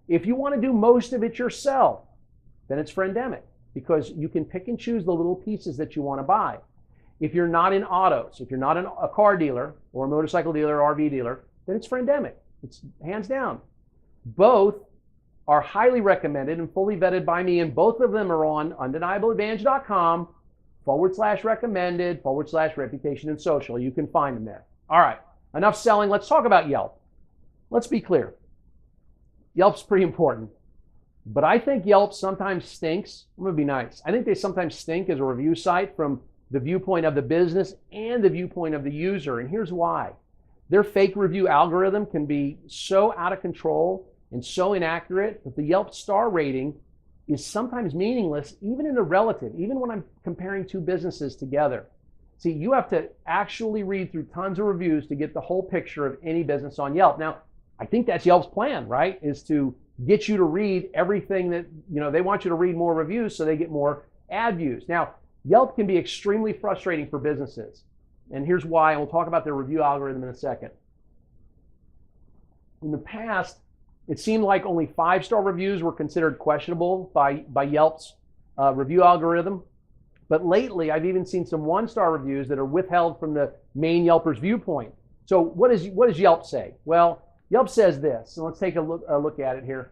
If you want to do most of it yourself, then it's Friendemic, because you can pick and choose the little pieces that you want to buy. If you're not in autos, if you're not a car dealer or a motorcycle dealer or RV dealer, then it's Friendemic. It's hands down. Both are highly recommended and fully vetted by me, and both of them are on undeniableadvantage.com/recommended/reputation and social. You can find them there. All right, enough selling. Let's talk about Yelp. Let's be clear. Yelp's pretty important, but I think Yelp sometimes stinks. I'm going to be nice. I think they sometimes stink as a review site from the viewpoint of the business and the viewpoint of the user, and here's why. Their fake review algorithm can be so out of control and so inaccurate that the Yelp star rating is sometimes meaningless, even in a relative, even when I'm comparing two businesses together. See, you have to actually read through tons of reviews to get the whole picture of any business on Yelp. Now, I think that's Yelp's plan, right? Is to get you to read everything that, they want you to read more reviews so they get more ad views. Now, Yelp can be extremely frustrating for businesses. And here's why, and we'll talk about their review algorithm in a second. In the past, it seemed like only 5-star reviews were considered questionable by Yelp's review algorithm. But lately, I've even seen some 1-star reviews that are withheld from the main Yelper's viewpoint. So what does Yelp say? Well, Yelp says this, and let's take a look at it here.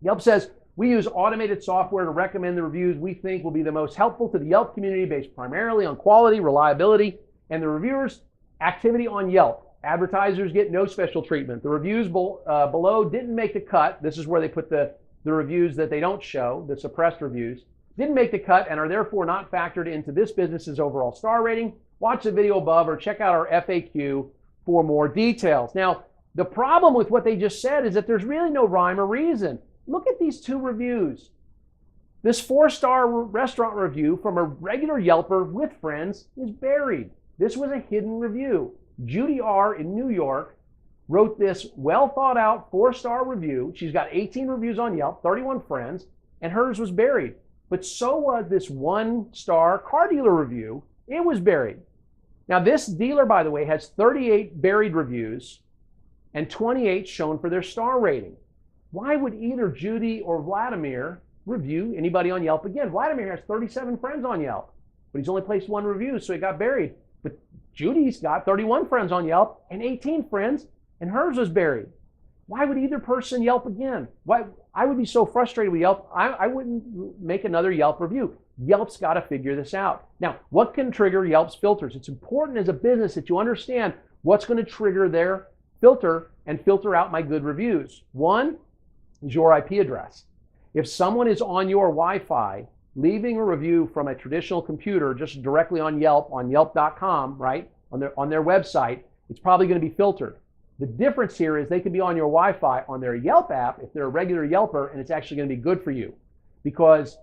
Yelp says, we use automated software to recommend the reviews we think will be the most helpful to the Yelp community based primarily on quality, reliability, and the reviewers' activity on Yelp. Advertisers get no special treatment. The reviews below didn't make the cut. This is where they put the reviews that they don't show, the suppressed reviews. Didn't make the cut and are therefore not factored into this business's overall star rating. Watch the video above or check out our FAQ for more details. Now, the problem with what they just said is that there's really no rhyme or reason. Look at these two reviews. This 4-star restaurant review from a regular Yelper with friends is buried. This was a hidden review. Judy R. in New York wrote this well thought out 4-star review. She's got 18 reviews on Yelp, 31 friends, and hers was buried. But so was this 1-star car dealer review. It was buried. Now this dealer, by the way, has 38 buried reviews and 28 shown for their star rating. Why would either Judy or Vladimir review anybody on Yelp again? Vladimir has 37 friends on Yelp, but he's only placed 1 review, so he got buried. But Judy's got 31 friends on Yelp and 18 friends, and hers was buried. Why would either person Yelp again? Why? I would be so frustrated with Yelp, I wouldn't make another Yelp review. Yelp's got to figure this out. Now, what can trigger Yelp's filters? It's important as a business that you understand what's going to trigger their filter and filter out my good reviews. One is your IP address. If someone is on your Wi-Fi, leaving a review from a traditional computer just directly on Yelp, on Yelp.com, right, on their website, it's probably going to be filtered. The difference here is they could be on your Wi-Fi on their Yelp app if they're a regular Yelper, and it's actually going to be good for you. Because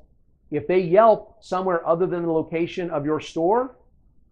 if they Yelp somewhere other than the location of your store,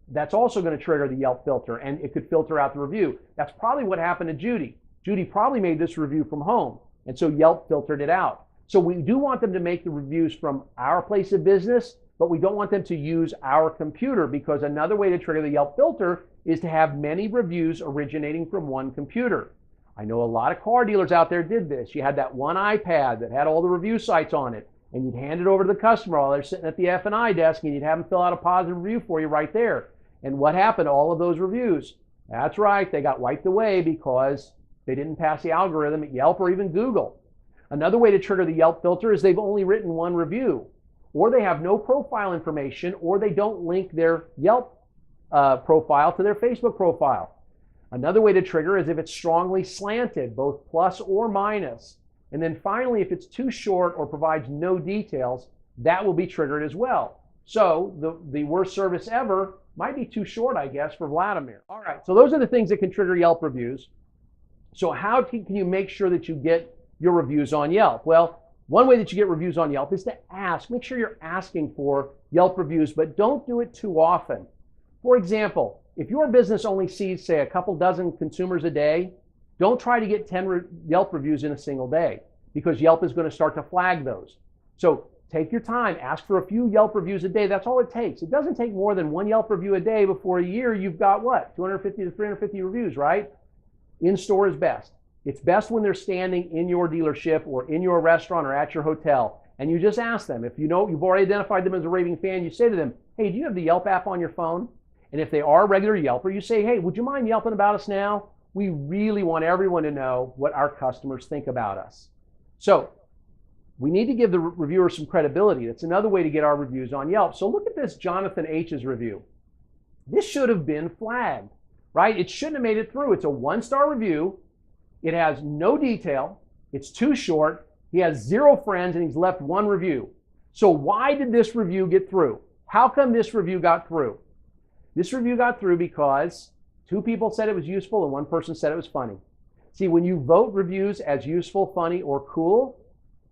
that's also going to trigger the Yelp filter, and it could filter out the review. That's probably what happened to Judy. Judy probably made this review from home, and so Yelp filtered it out. So we do want them to make the reviews from our place of business, but we don't want them to use our computer, because another way to trigger the Yelp filter is to have many reviews originating from one computer. I know a lot of car dealers out there did this. You had that one iPad that had all the review sites on it, and you'd hand it over to the customer while they're sitting at the F&I desk, and you'd have them fill out a positive review for you right there. And what happened to all of those reviews? That's right, they got wiped away because they didn't pass the algorithm at Yelp or even Google. Another way to trigger the Yelp filter is they've only written one review, or they have no profile information, or they don't link their Yelp profile to their Facebook profile. Another way to trigger is if it's strongly slanted, both plus or minus. And then finally, if it's too short or provides no details, that will be triggered as well. So the worst service ever might be too short, I guess, for Vladimir. All right, so those are the things that can trigger Yelp reviews. So how can you make sure that you get your reviews on Yelp? Well, one way that you get reviews on Yelp is to ask. Make sure you're asking for Yelp reviews, but don't do it too often. For example, if your business only sees, say, a couple dozen consumers a day, don't try to get 10 Yelp reviews in a single day, because Yelp is going to start to flag those. So take your time, ask for a few Yelp reviews a day. That's all it takes. It doesn't take more than 1 Yelp review a day. Before a year, you've got what? 250 to 350 reviews, right? In-store is best. It's best when they're standing in your dealership or in your restaurant or at your hotel, and you just ask them. If you know you've already identified them as a raving fan, you say to them, hey, do you have the Yelp app on your phone? And if they are a regular Yelper, you say, hey, would you mind Yelping about us now? We really want everyone to know what our customers think about us. So we need to give the reviewer some credibility. That's another way to get our reviews on Yelp. So look at this Jonathan H's review. This should have been flagged, right? It shouldn't have made it through. It's a 1-star review. It has no detail. It's too short. He has 0 friends, and he's left 1 review. So why did this review get through? How come this review got through? This review got through because 2 people said it was useful and 1 person said it was funny. See, when you vote reviews as useful, funny, or cool,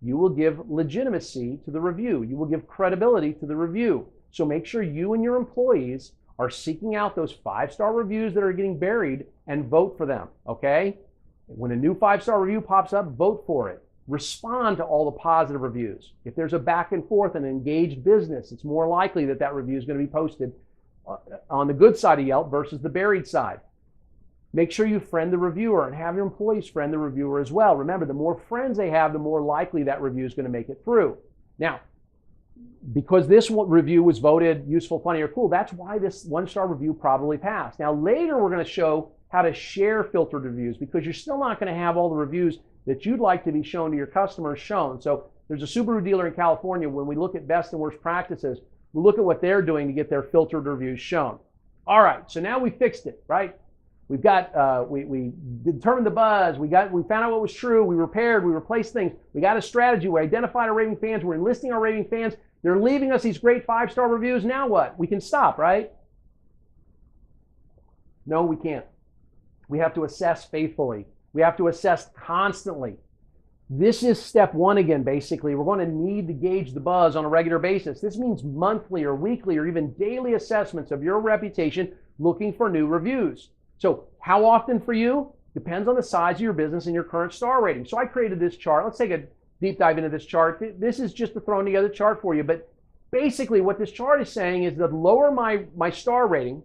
you will give legitimacy to the review. You will give credibility to the review. So make sure you and your employees are seeking out those 5-star reviews that are getting buried and vote for them, okay? When a new 5-star review pops up, vote for it. Respond to all the positive reviews. If there's a back and forth and engaged business, it's more likely that that review is going to be posted on the good side of Yelp versus the buried side. Make sure you friend the reviewer and have your employees friend the reviewer as well. Remember, the more friends they have, the more likely that review is going to make it through. Now, because this review was voted useful, funny, or cool, that's why this 1-star review probably passed. Now, later we're going to show how to share filtered reviews, because you're still not going to have all the reviews that you'd like to be shown to your customers shown. So there's a Subaru dealer in California. When we look at best and worst practices, we look at what they're doing to get their filtered reviews shown. All right, so now we fixed it, right? We've got, we determined the buzz, we found out what was true, we repaired, we replaced things, we got a strategy, we identified our raving fans, we're enlisting our raving fans, they're leaving us these great 5-star reviews. Now what? We can stop, right? No, we can't. We have to assess faithfully. We have to assess constantly. This is step 1 again, basically. We're going to need to gauge the buzz on a regular basis. This means monthly or weekly or even daily assessments of your reputation, looking for new reviews. So how often for you? Depends on the size of your business and your current star rating. So I created this chart. Let's take a deep dive into this chart. This is just a thrown together chart for you, but basically what this chart is saying is the lower my star rating,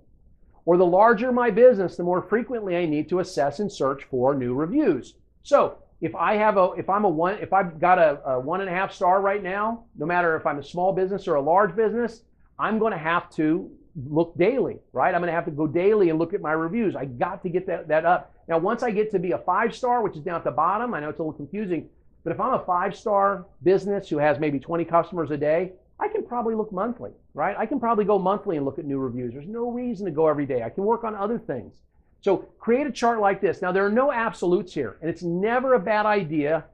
or the larger my business, the more frequently I need to assess and search for new reviews. So if I've got a 1.5 star right now, no matter if I'm a small business or a large business, I'm going to have to look daily, right? I'm going to have to go daily and look at my reviews. I got to get that up. Now, once I get to be a 5-star, which is down at the bottom, I know it's a little confusing, but if I'm a 5-star business who has maybe 20 customers a day, I can probably look monthly, right? I can probably go monthly and look at new reviews. There's no reason to go every day. I can work on other things. So create a chart like this. Now, there are no absolutes here, and it's never a bad idea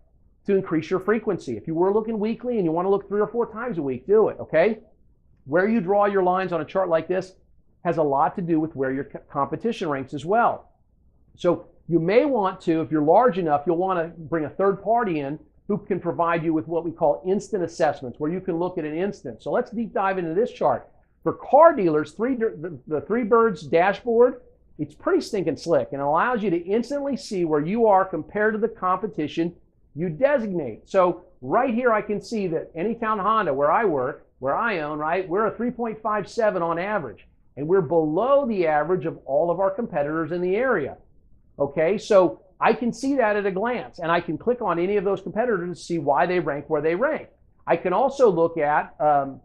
to increase your frequency. If you were looking weekly and you want to look 3 or 4 times a week, do it, okay? Where you draw your lines on a chart like this has a lot to do with where your competition ranks as well. So you may want to, if you're large enough, you'll want to bring a third party in who can provide you with what we call instant assessments, where you can look at an instant. So let's deep dive into this chart. For car dealers, the 3 Birds dashboard, it's pretty stinking slick, and it allows you to instantly see where you are compared to the competition you designate. So right here I can see that Anytown Honda, where I work, where I own, right, we're a 3.57 on average, and we're below the average of all of our competitors in the area. Okay, so I can see that at a glance, and I can click on any of those competitors to see why they rank where they rank. I can also look at a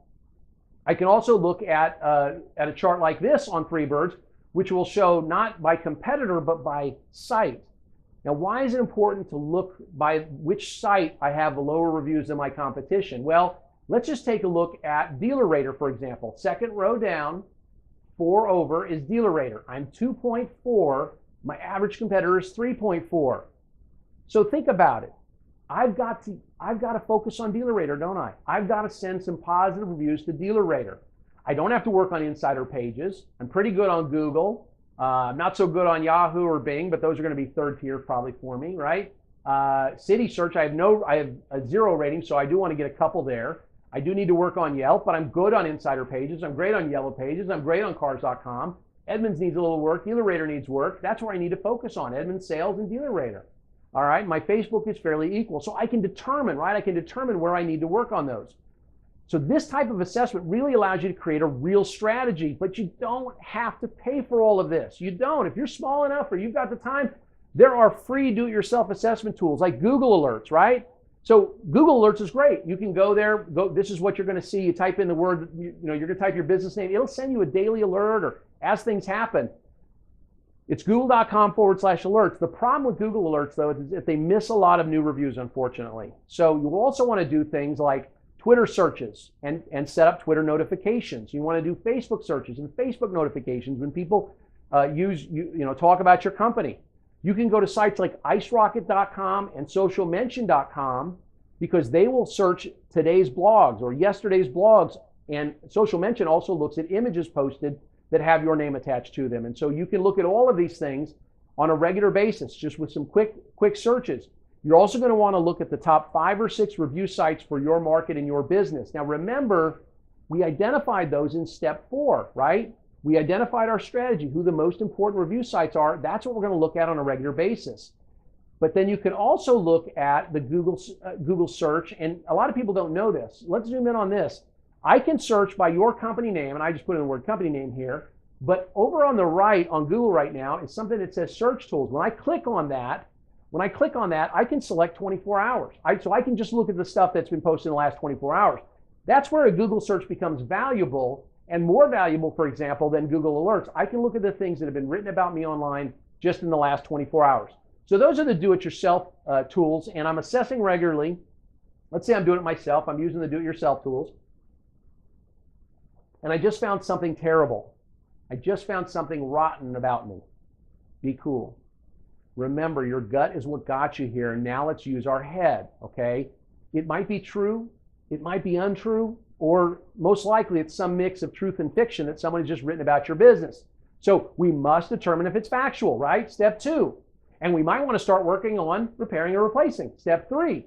chart like this on 3 Birds, which will show not by competitor but by site. Now, why is it important to look by which site I have the lower reviews than my competition? Well, let's just take a look at DealerRater, for example. Second row down, 4 over is DealerRater. I'm 2.4. My average competitor is 3.4. So think about it. I've got to focus on DealerRater, don't I? I've got to send some positive reviews to DealerRater. I don't have to work on insider pages. I'm pretty good on Google. I'm not so good on Yahoo or Bing, but those are going to be third tier probably for me, right? City Search, I have a 0 rating, so I do want to get a couple there. I do need to work on Yelp, but I'm good on insider pages. I'm great on Yellow Pages. I'm great on Cars.com. Edmunds needs a little work. DealerRater needs work. That's where I need to focus on, Edmunds Sales and DealerRater. All right, my Facebook is fairly equal. So I can determine, right? I can determine where I need to work on those. So this type of assessment really allows you to create a real strategy, but you don't have to pay for all of this. You don't. If you're small enough or you've got the time, there are free do-it-yourself assessment tools like Google Alerts, right? So Google Alerts is great. You can go there, this is what you're going to see. You type in the word, you're going to type your business name. It'll send you a daily alert or as things happen. It's google.com/alerts. The problem with Google Alerts, though, is that they miss a lot of new reviews, unfortunately. So you also want to do things like Twitter searches and set up Twitter notifications. You want to do Facebook searches and Facebook notifications when people talk about your company. You can go to sites like icerocket.com and socialmention.com because they will search today's blogs or yesterday's blogs, and Social Mention also looks at images posted that have your name attached to them. And so you can look at all of these things on a regular basis just with some quick searches. You're also going to want to look at the top 5 or 6 review sites for your market and your business. Now remember, we identified those in step 4, right? We identified our strategy, who the most important review sites are. That's what we're going to look at on a regular basis. But then you can also look at the Google search, and a lot of people don't know this. Let's zoom in on this. I can search by your company name, and I just put in the word company name here, but over on the right on Google right now is something that says search tools. When I click on that, I can select 24 hours. So I can just look at the stuff that's been posted in the last 24 hours. That's where a Google search becomes valuable, and more valuable, for example, than Google Alerts. I can look at the things that have been written about me online just in the last 24 hours. So those are the do-it-yourself tools, and I'm assessing regularly. Let's say I'm doing it myself. I'm using the do-it-yourself tools. And I just found something terrible. I just found something rotten about me. Be cool. Remember, your gut is what got you here. Now let's use our head, okay? It might be true. It might be untrue. Or most likely it's some mix of truth and fiction that someone has just written about your business. So we must determine if it's factual, right? Step 2. And we might want to start working on repairing or replacing. Step 3.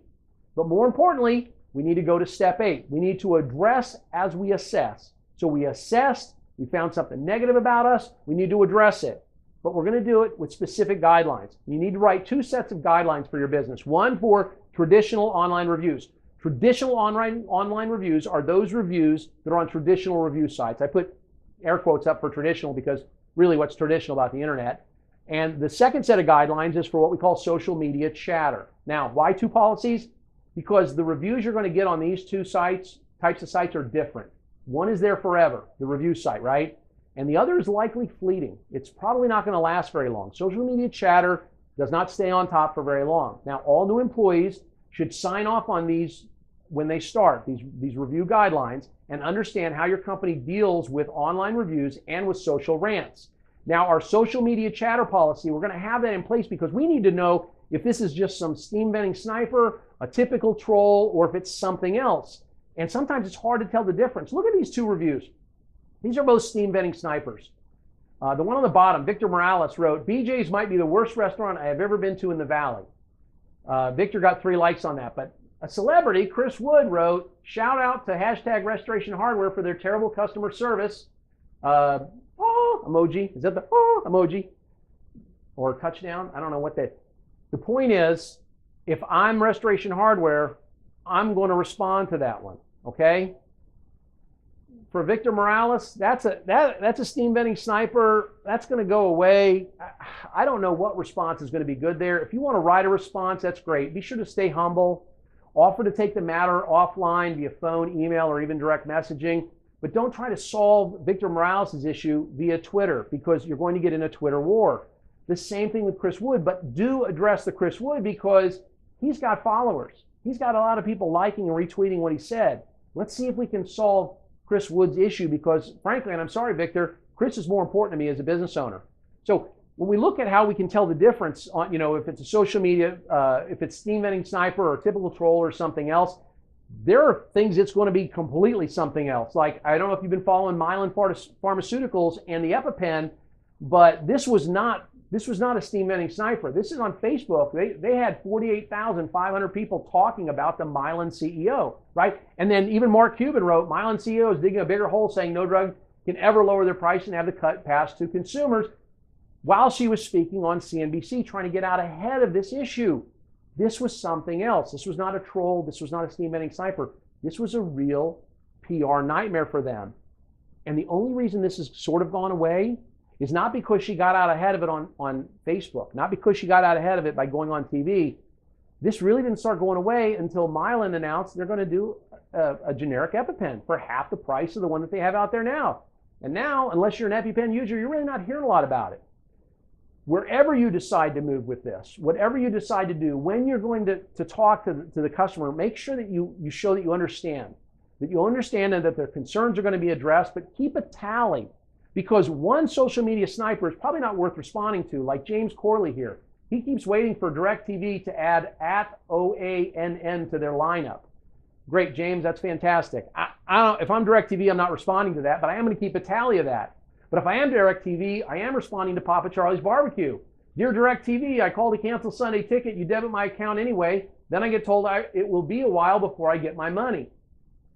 But more importantly, we need to go to step 8. We need to address as we assess. So we assessed, we found something negative about us, we need to address it. But we're going to do it with specific guidelines. You need to write 2 sets of guidelines for your business. One for traditional online reviews. Traditional online reviews are those reviews that are on traditional review sites. I put air quotes up for traditional because really what's traditional about the internet. And the second set of guidelines is for what we call social media chatter. Now, why 2 policies? Because the reviews you're going to get on these 2 types of sites are different. One is there forever, the review site, right? And the other is likely fleeting. It's probably not going to last very long. Social media chatter does not stay on top for very long. Now, all new employees should sign off on these when they start, these review guidelines, and understand how your company deals with online reviews and with social rants. Now, our social media chatter policy, we're going to have that in place because we need to know if this is just some steam-venting sniper, a typical troll, or if it's something else. And sometimes it's hard to tell the difference. Look at these 2 reviews. These are both steam-venting snipers. The one on the bottom, Victor Morales wrote, BJ's might be the worst restaurant I have ever been to in the Valley. Victor got 3 likes on that. But a celebrity, Chris Wood, wrote, shout out to hashtag Restoration Hardware for their terrible customer service. Emoji. Is that the emoji? Or touchdown? I don't know what that. The point is, if I'm Restoration Hardware, I'm going to respond to that one, okay? For Victor Morales, that's a steam-venting sniper. That's going to go away. I don't know what response is going to be good there. If you want to write a response, that's great. Be sure to stay humble. Offer to take the matter offline via phone, email, or even direct messaging. But don't try to solve Victor Morales' issue via Twitter because you're going to get in a Twitter war. The same thing with Chris Wood, but do address the Chris Wood because he's got followers. He's got a lot of people liking and retweeting what he said. Let's see if we can solve Chris Wood's issue because, frankly, and I'm sorry, Victor, Chris is more important to me as a business owner. So when we look at how we can tell the difference on, if it's a social media, if it's steam-venting sniper or typical troll or something else, there are things that's going to be completely something else. Like, I don't know if you've been following Mylan Pharmaceuticals and the EpiPen, but this was not a steam-venting sniper. This is on Facebook. They had 48,500 people talking about the Mylan CEO, right? And then even Mark Cuban wrote, Mylan CEO is digging a bigger hole saying no drug can ever lower their price and have the cut passed to consumers, while she was speaking on CNBC trying to get out ahead of this issue. This was something else. This was not a troll. This was not a steam-venting sniper. This was a real PR nightmare for them. And the only reason this has sort of gone away is not because she got out ahead of it on Facebook, not because she got out ahead of it by going on TV. This really didn't start going away until Mylan announced they're going to do a generic EpiPen for half the price of the one that they have out there now. And now, unless you're an EpiPen user, you're really not hearing a lot about it. Wherever you decide to move with this, whatever you decide to do, when you're going to talk to the customer, make sure that you show that you understand and that their concerns are going to be addressed, but keep a tally. Because one social media sniper is probably not worth responding to, like James Corley here. He keeps waiting for DirecTV to add @OANN to their lineup. Great, James, that's fantastic. I don't, if I'm DirecTV, I'm not responding to that, but I am going to keep a tally of that. But if I am DirecTV, I am responding to Papa Charlie's Barbecue. Dear DirecTV, I called to cancel Sunday ticket. You debit my account anyway. Then I get told it will be a while before I get my money.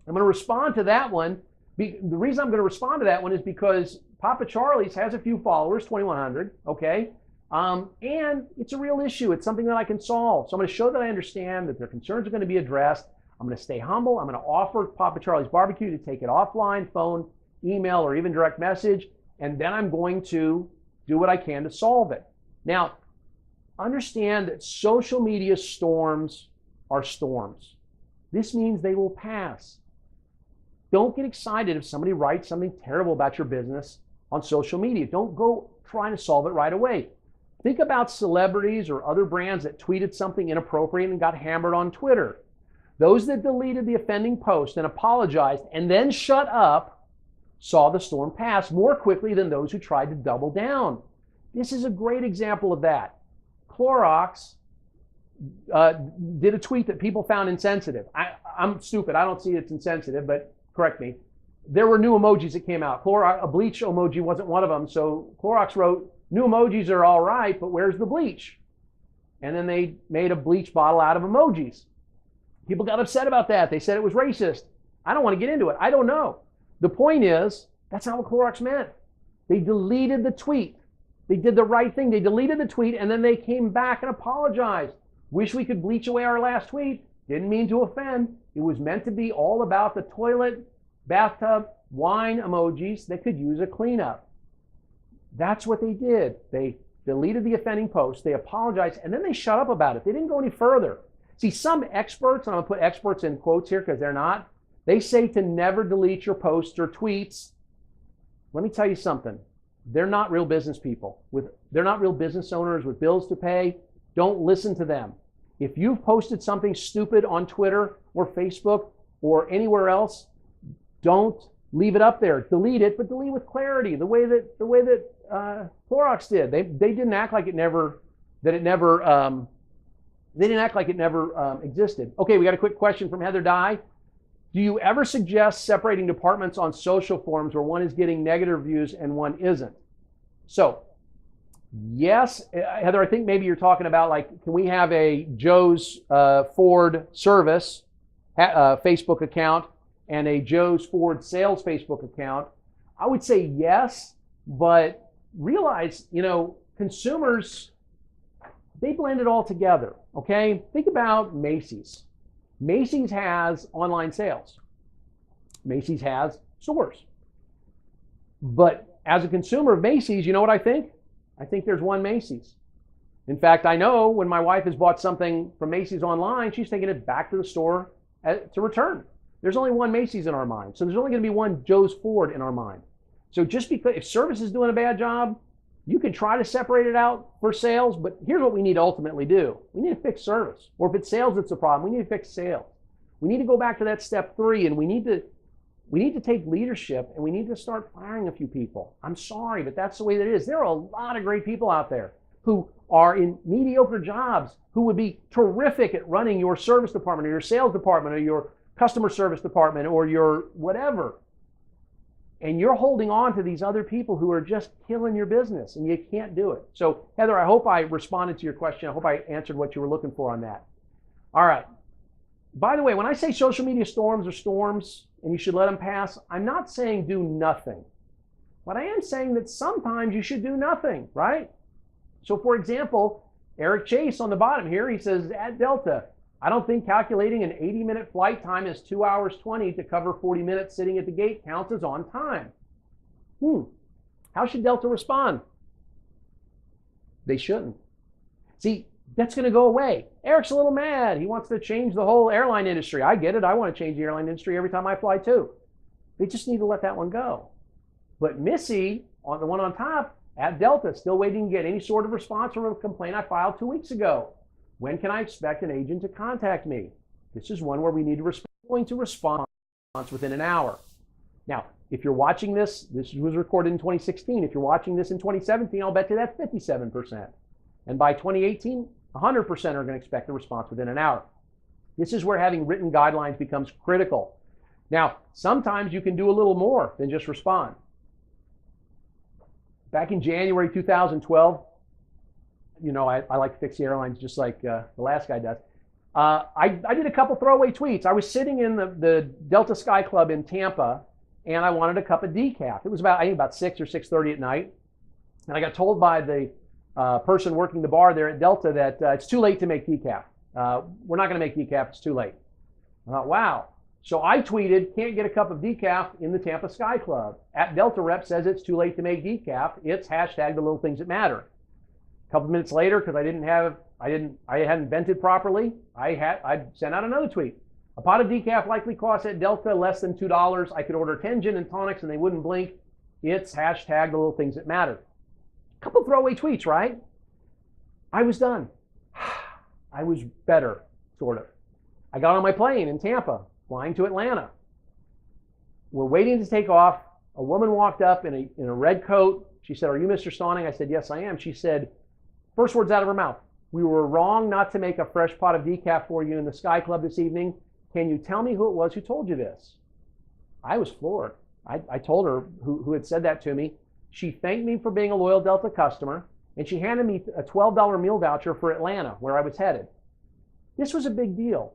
I'm going to respond to that one. The reason I'm going to respond to that one is because Papa Charlie's has a few followers, 2,100, okay? And it's a real issue. It's something that I can solve. So I'm going to show that I understand that their concerns are going to be addressed. I'm going to stay humble. I'm going to offer Papa Charlie's Barbecue to take it offline, phone, email, or even direct message. And then I'm going to do what I can to solve it. Now, understand that social media storms are storms. This means they will pass. Don't get excited if somebody writes something terrible about your business on social media. Don't go trying to solve it right away. Think about celebrities or other brands that tweeted something inappropriate and got hammered on Twitter. Those that deleted the offending post and apologized and then shut up saw the storm pass more quickly than those who tried to double down. This is a great example of that. Clorox did a tweet that people found insensitive. I'm stupid. I don't see it's insensitive, but correct me. There were new emojis that came out. A bleach emoji wasn't one of them. So Clorox wrote, new emojis are all right, but where's the bleach? And then they made a bleach bottle out of emojis. People got upset about that. They said it was racist. I don't want to get into it. I don't know. The point is, that's not what Clorox meant. They deleted the tweet. They did the right thing. They deleted the tweet and then they came back and apologized. Wish we could bleach away our last tweet. Didn't mean to offend. It was meant to be all about the toilet, bathtub, wine emojis that could use a cleanup. That's what they did. They deleted the offending post. They apologized and then they shut up about it. They didn't go any further. See, some experts, and I'm going to put experts in quotes here because they're not, they say to never delete your posts or tweets. Let me tell you something. They're not real business people. They're not real business owners with bills to pay. Don't listen to them. If you've posted something stupid on Twitter or Facebook or anywhere else, don't leave it up there. Delete it, but delete with clarity, the way that Clorox did. They didn't act like it never existed. Okay, we got a quick question from Heather Dye. Do you ever suggest separating departments on social forums where one is getting negative reviews and one isn't? So, yes, Heather, I think maybe you're talking about like, can we have a Joe's Ford service Facebook account and a Joe's Ford sales Facebook account? I would say yes, but realize, consumers, they blend it all together, okay? Think about Macy's. Macy's has online sales. Macy's has stores. But as a consumer of Macy's, you know what I think? I think there's one Macy's. In fact, I know when my wife has bought something from Macy's online, she's taking it back to the store to return. There's only one Macy's in our mind. So there's only going to be one Joe's Ford in our mind. So just because if service is doing a bad job, you can try to separate it out for sales, but here's what we need to ultimately do. We need to fix service. Or if it's sales that's the problem, we need to fix sales. We need to go back to that step 3, and we need to take leadership, and we need to start firing a few people. I'm sorry, but that's the way that it is. There are a lot of great people out there who are in mediocre jobs who would be terrific at running your service department or your sales department or your customer service department or your whatever. And you're holding on to these other people who are just killing your business, and you can't do it. So, Heather, I hope I responded to your question. I hope I answered what you were looking for on that. All right. By the way, when I say social media storms are storms and you should let them pass, I'm not saying do nothing. But I am saying that sometimes you should do nothing, right? So, for example, Eric Chase on the bottom here, he says, at Delta, I don't think calculating an 80-minute flight time as 2 hours 20 to cover 40 minutes sitting at the gate counts as on time. How should Delta respond? They shouldn't. See, that's going to go away. Eric's a little mad. He wants to change the whole airline industry. I get it. I want to change the airline industry every time I fly too. They just need to let that one go. But Missy, on the one on top, at Delta, still waiting to get any sort of response from a complaint I filed 2 weeks ago. When can I expect an agent to contact me? This is one where we need to respond within an hour. Now, if you're watching this was recorded in 2016. If you're watching this in 2017, I'll bet you that's 57%. And by 2018, 100% are going to expect a response within an hour. This is where having written guidelines becomes critical. Now, sometimes you can do a little more than just respond. Back in January 2012, I like to fix the airlines just like the last guy does. I did a couple throwaway tweets. I was sitting in the Delta Sky Club in Tampa, and I wanted a cup of decaf. It was about 6 or 6:30 at night, and I got told by the person working the bar there at Delta that it's too late to make decaf. We're not going to make decaf. It's too late. I thought, wow. So I tweeted, can't get a cup of decaf in the Tampa Sky Club. At Delta Rep says it's too late to make decaf. It's hashtag the little things that matter. A couple of minutes later, because I hadn't vented properly, I sent out another tweet. A pot of decaf likely costs at Delta less than $2. I could order 10 gin and tonics and they wouldn't blink. It's hashtag the little things that matter. A couple of throwaway tweets, right? I was done. I was better, sort of. I got on my plane in Tampa, flying to Atlanta. We're waiting to take off. A woman walked up in a red coat. She said, "Are you Mr. Stauning?" I said, "Yes, I am." She said, first words out of her mouth, "We were wrong not to make a fresh pot of decaf for you in the Sky Club this evening. Can you tell me who it was who told you this?" I was floored. I told her who had said that to me. She thanked me for being a loyal Delta customer, and she handed me a $12 meal voucher for Atlanta, where I was headed. This was a big deal.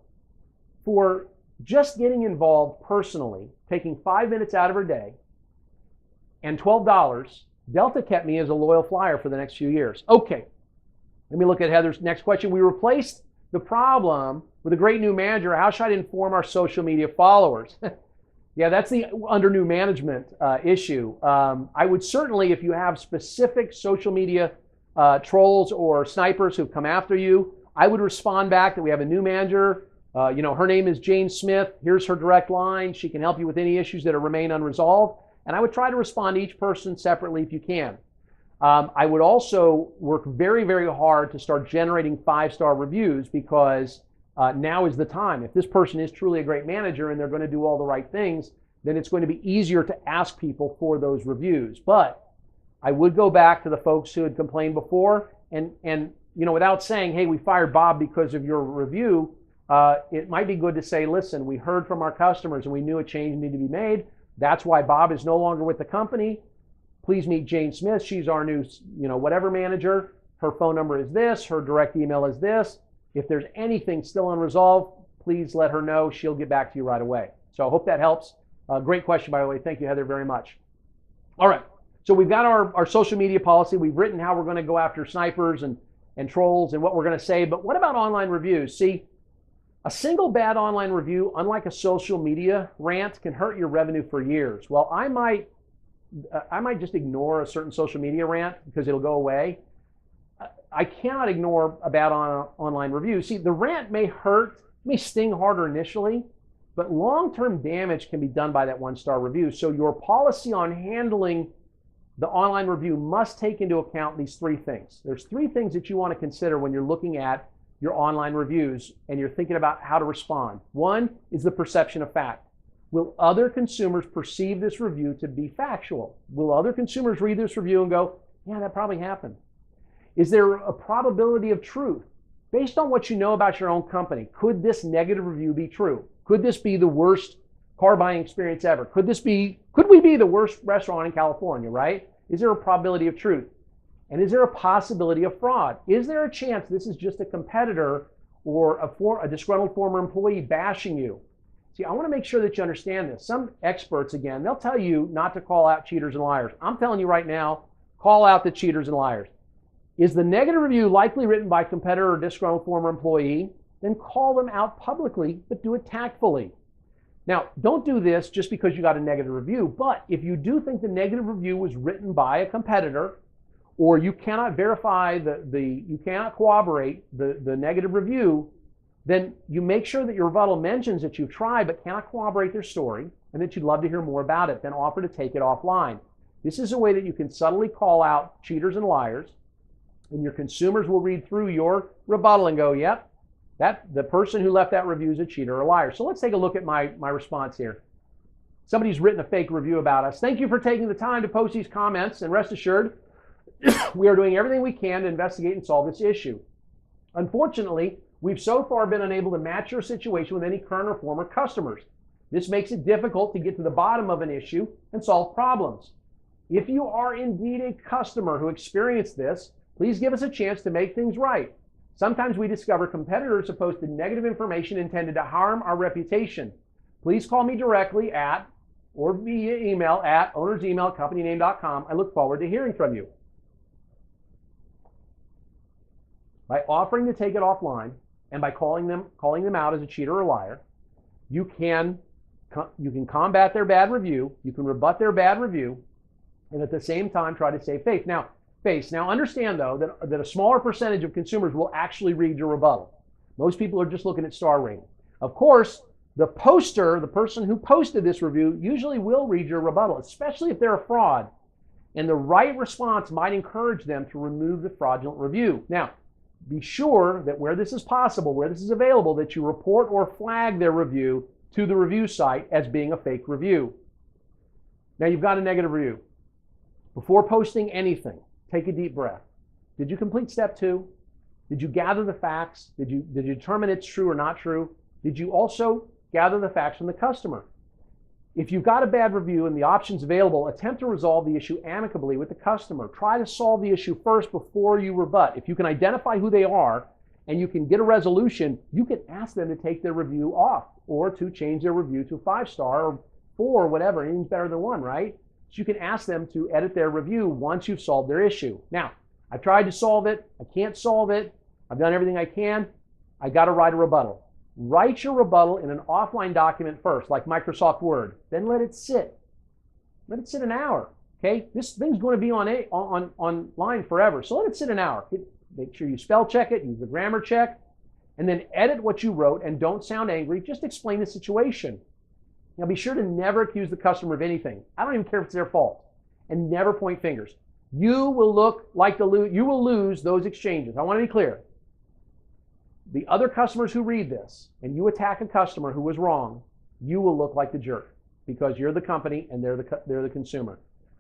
For just getting involved personally, taking 5 minutes out of her day, and $12, Delta kept me as a loyal flyer for the next few years. Okay, let me look at Heather's next question. We replaced the problem with a great new manager. How should I inform our social media followers? Yeah, that's the under new management issue. I would certainly, if you have specific social media trolls or snipers who've come after you, I would respond back that we have a new manager. Her name is Jane Smith. Here's her direct line. She can help you with any issues that remain unresolved. And I would try to respond to each person separately if you can. I would also work very, very hard to start generating 5-star reviews, because now is the time. If this person is truly a great manager and they're going to do all the right things, then it's going to be easier to ask people for those reviews. But I would go back to the folks who had complained before and without saying, "Hey, we fired Bob because of your review," it might be good to say, "Listen, we heard from our customers and we knew a change needed to be made. That's why Bob is no longer with the company. Please meet Jane Smith. She's our new, whatever manager. Her phone number is this. Her direct email is this. If there's anything still unresolved, please let her know. She'll get back to you right away." So I hope that helps. Great question, by the way. Thank you, Heather, very much. All right. So we've got our social media policy. We've written how we're going to go after snipers and trolls and what we're going to say. But what about online reviews? See, a single bad online review, unlike a social media rant, can hurt your revenue for years. Well, I might just ignore a certain social media rant because it'll go away. I cannot ignore a bad online review. See, the rant may hurt, may sting harder initially, but long-term damage can be done by that 1-star review. So your policy on handling the online review must take into account these 3 things. There's 3 things that you want to consider when you're looking at your online reviews and you're thinking about how to respond. One is the perception of fact. Will other consumers perceive this review to be factual? Will other consumers read this review and go, "Yeah, that probably happened"? Is there a probability of truth? Based on what you know about your own company, could this negative review be true? Could this be the worst car buying experience ever? Could we be the worst restaurant in California, right? Is there a probability of truth? And is there a possibility of fraud? Is there a chance this is just a competitor or a disgruntled former employee bashing you? See, I want to make sure that you understand this. Some experts, again, they'll tell you not to call out cheaters and liars. I'm telling you right now, call out the cheaters and liars. Is the negative review likely written by a competitor or disgruntled former employee? Then call them out publicly, but do it tactfully. Now, don't do this just because you got a negative review, but if you do think the negative review was written by a competitor, or you cannot verify you cannot corroborate the negative review, then you make sure that your rebuttal mentions that you've tried but cannot corroborate their story and that you'd love to hear more about it. Then offer to take it offline. This is a way that you can subtly call out cheaters and liars, and your consumers will read through your rebuttal and go, "Yep, the person who left that review is a cheater or a liar." So let's take a look at my response here. Somebody's written a fake review about us. "Thank you for taking the time to post these comments, and rest assured, we are doing everything we can to investigate and solve this issue. Unfortunately, we've so far been unable to match your situation with any current or former customers. This makes it difficult to get to the bottom of an issue and solve problems. If you are indeed a customer who experienced this, Please give us a chance to make things right. Sometimes we discover competitors have posted negative information intended to harm our reputation. Please call me directly at or via email at ownersemail@companyname.com. I look forward to hearing from you. By offering to take it offline and by calling them out as a cheater or liar, you can combat their bad review, you can rebut their bad review, and at the same time try to save face. Now understand though that a smaller percentage of consumers will actually read your rebuttal. Most people are just looking at star rating. Of course, the poster, the person who posted this review, usually will read your rebuttal, especially if they're a fraud. And the right response might encourage them to remove the fraudulent review. Now, be sure that where this is possible, where this is available, that you report or flag their review to the review site as being a fake review. Now you've got a negative review. Before posting anything, take a deep breath. Did you complete step 2? Did you gather the facts? Did you determine it's true or not true? Did you also gather the facts from the customer? If you've got a bad review and the options available, attempt to resolve the issue amicably with the customer. Try to solve the issue first before you rebut. If you can identify who they are and you can get a resolution, you can ask them to take their review off or to change their review to 5-star or 4 or whatever. Anything's better than 1, right? So you can ask them to edit their review once you've solved their issue. Now, I've tried to solve it. I can't solve it. I've done everything I can. I got to write a rebuttal. Write your rebuttal in an offline document first, like Microsoft Word. Then let it sit. Let it sit an hour. Okay? This thing's going to be online forever. So let it sit an hour. Make sure you spell check it, use the grammar check, and then edit what you wrote and don't sound angry. Just explain the situation. Now be sure to never accuse the customer of anything. I don't even care if it's their fault. And never point fingers. You will look like you will lose those exchanges. I want to be clear. The other customers who read this and you attack a customer who was wrong, you will look like the jerk because you're the company and they're the consumer.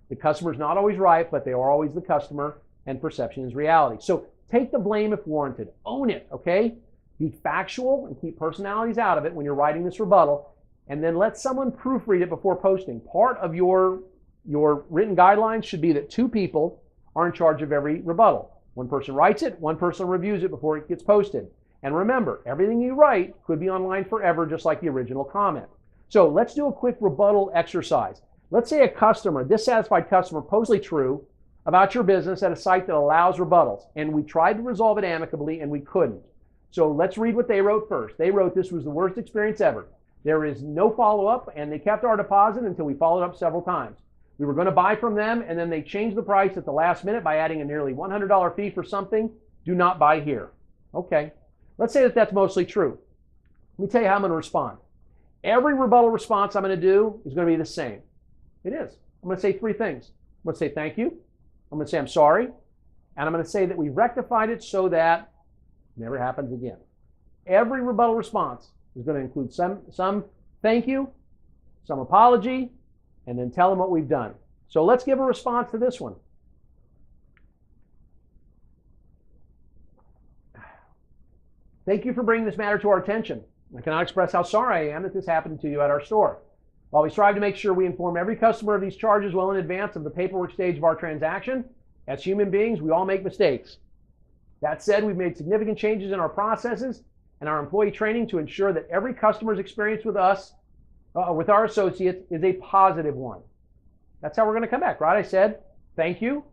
The customer's not always right, but they are always the customer, and perception is reality. So take the blame if warranted. Own it, okay? Be factual and keep personalities out of it when you're writing this rebuttal, and then let someone proofread it before posting. Part of your written guidelines should be that 2 people are in charge of every rebuttal. One person writes it, one person reviews it before it gets posted. And remember, everything you write could be online forever, just like the original comment. So let's do a quick rebuttal exercise. Let's say a dissatisfied customer, supposedly true, about your business at a site that allows rebuttals. And we tried to resolve it amicably and we couldn't. So let's read what they wrote first. They wrote, "This was the worst experience ever. There is no follow-up and they kept our deposit until we followed up several times. We were going to buy from them and then they changed the price at the last minute by adding a nearly $100 fee for something. Do not buy here." Okay. Let's say that that's mostly true. Let me tell you how I'm going to respond. Every rebuttal response I'm going to do is going to be the same. It is. I'm going to say 3 things. I'm going to say thank you. I'm going to say I'm sorry. And I'm going to say that we rectified it so that it never happens again. Every rebuttal response is going to include some thank you, some apology, and then tell them what we've done. So let's give a response to this one. Thank you for bringing this matter to our attention. I cannot express how sorry I am that this happened to you at our store. While we strive to make sure we inform every customer of these charges well in advance of the paperwork stage of our transaction, as human beings, we all make mistakes. That said, we've made significant changes in our processes and our employee training to ensure that every customer's experience with us, with our associates, is a positive one. That's how we're going to come back, right? I said, thank you.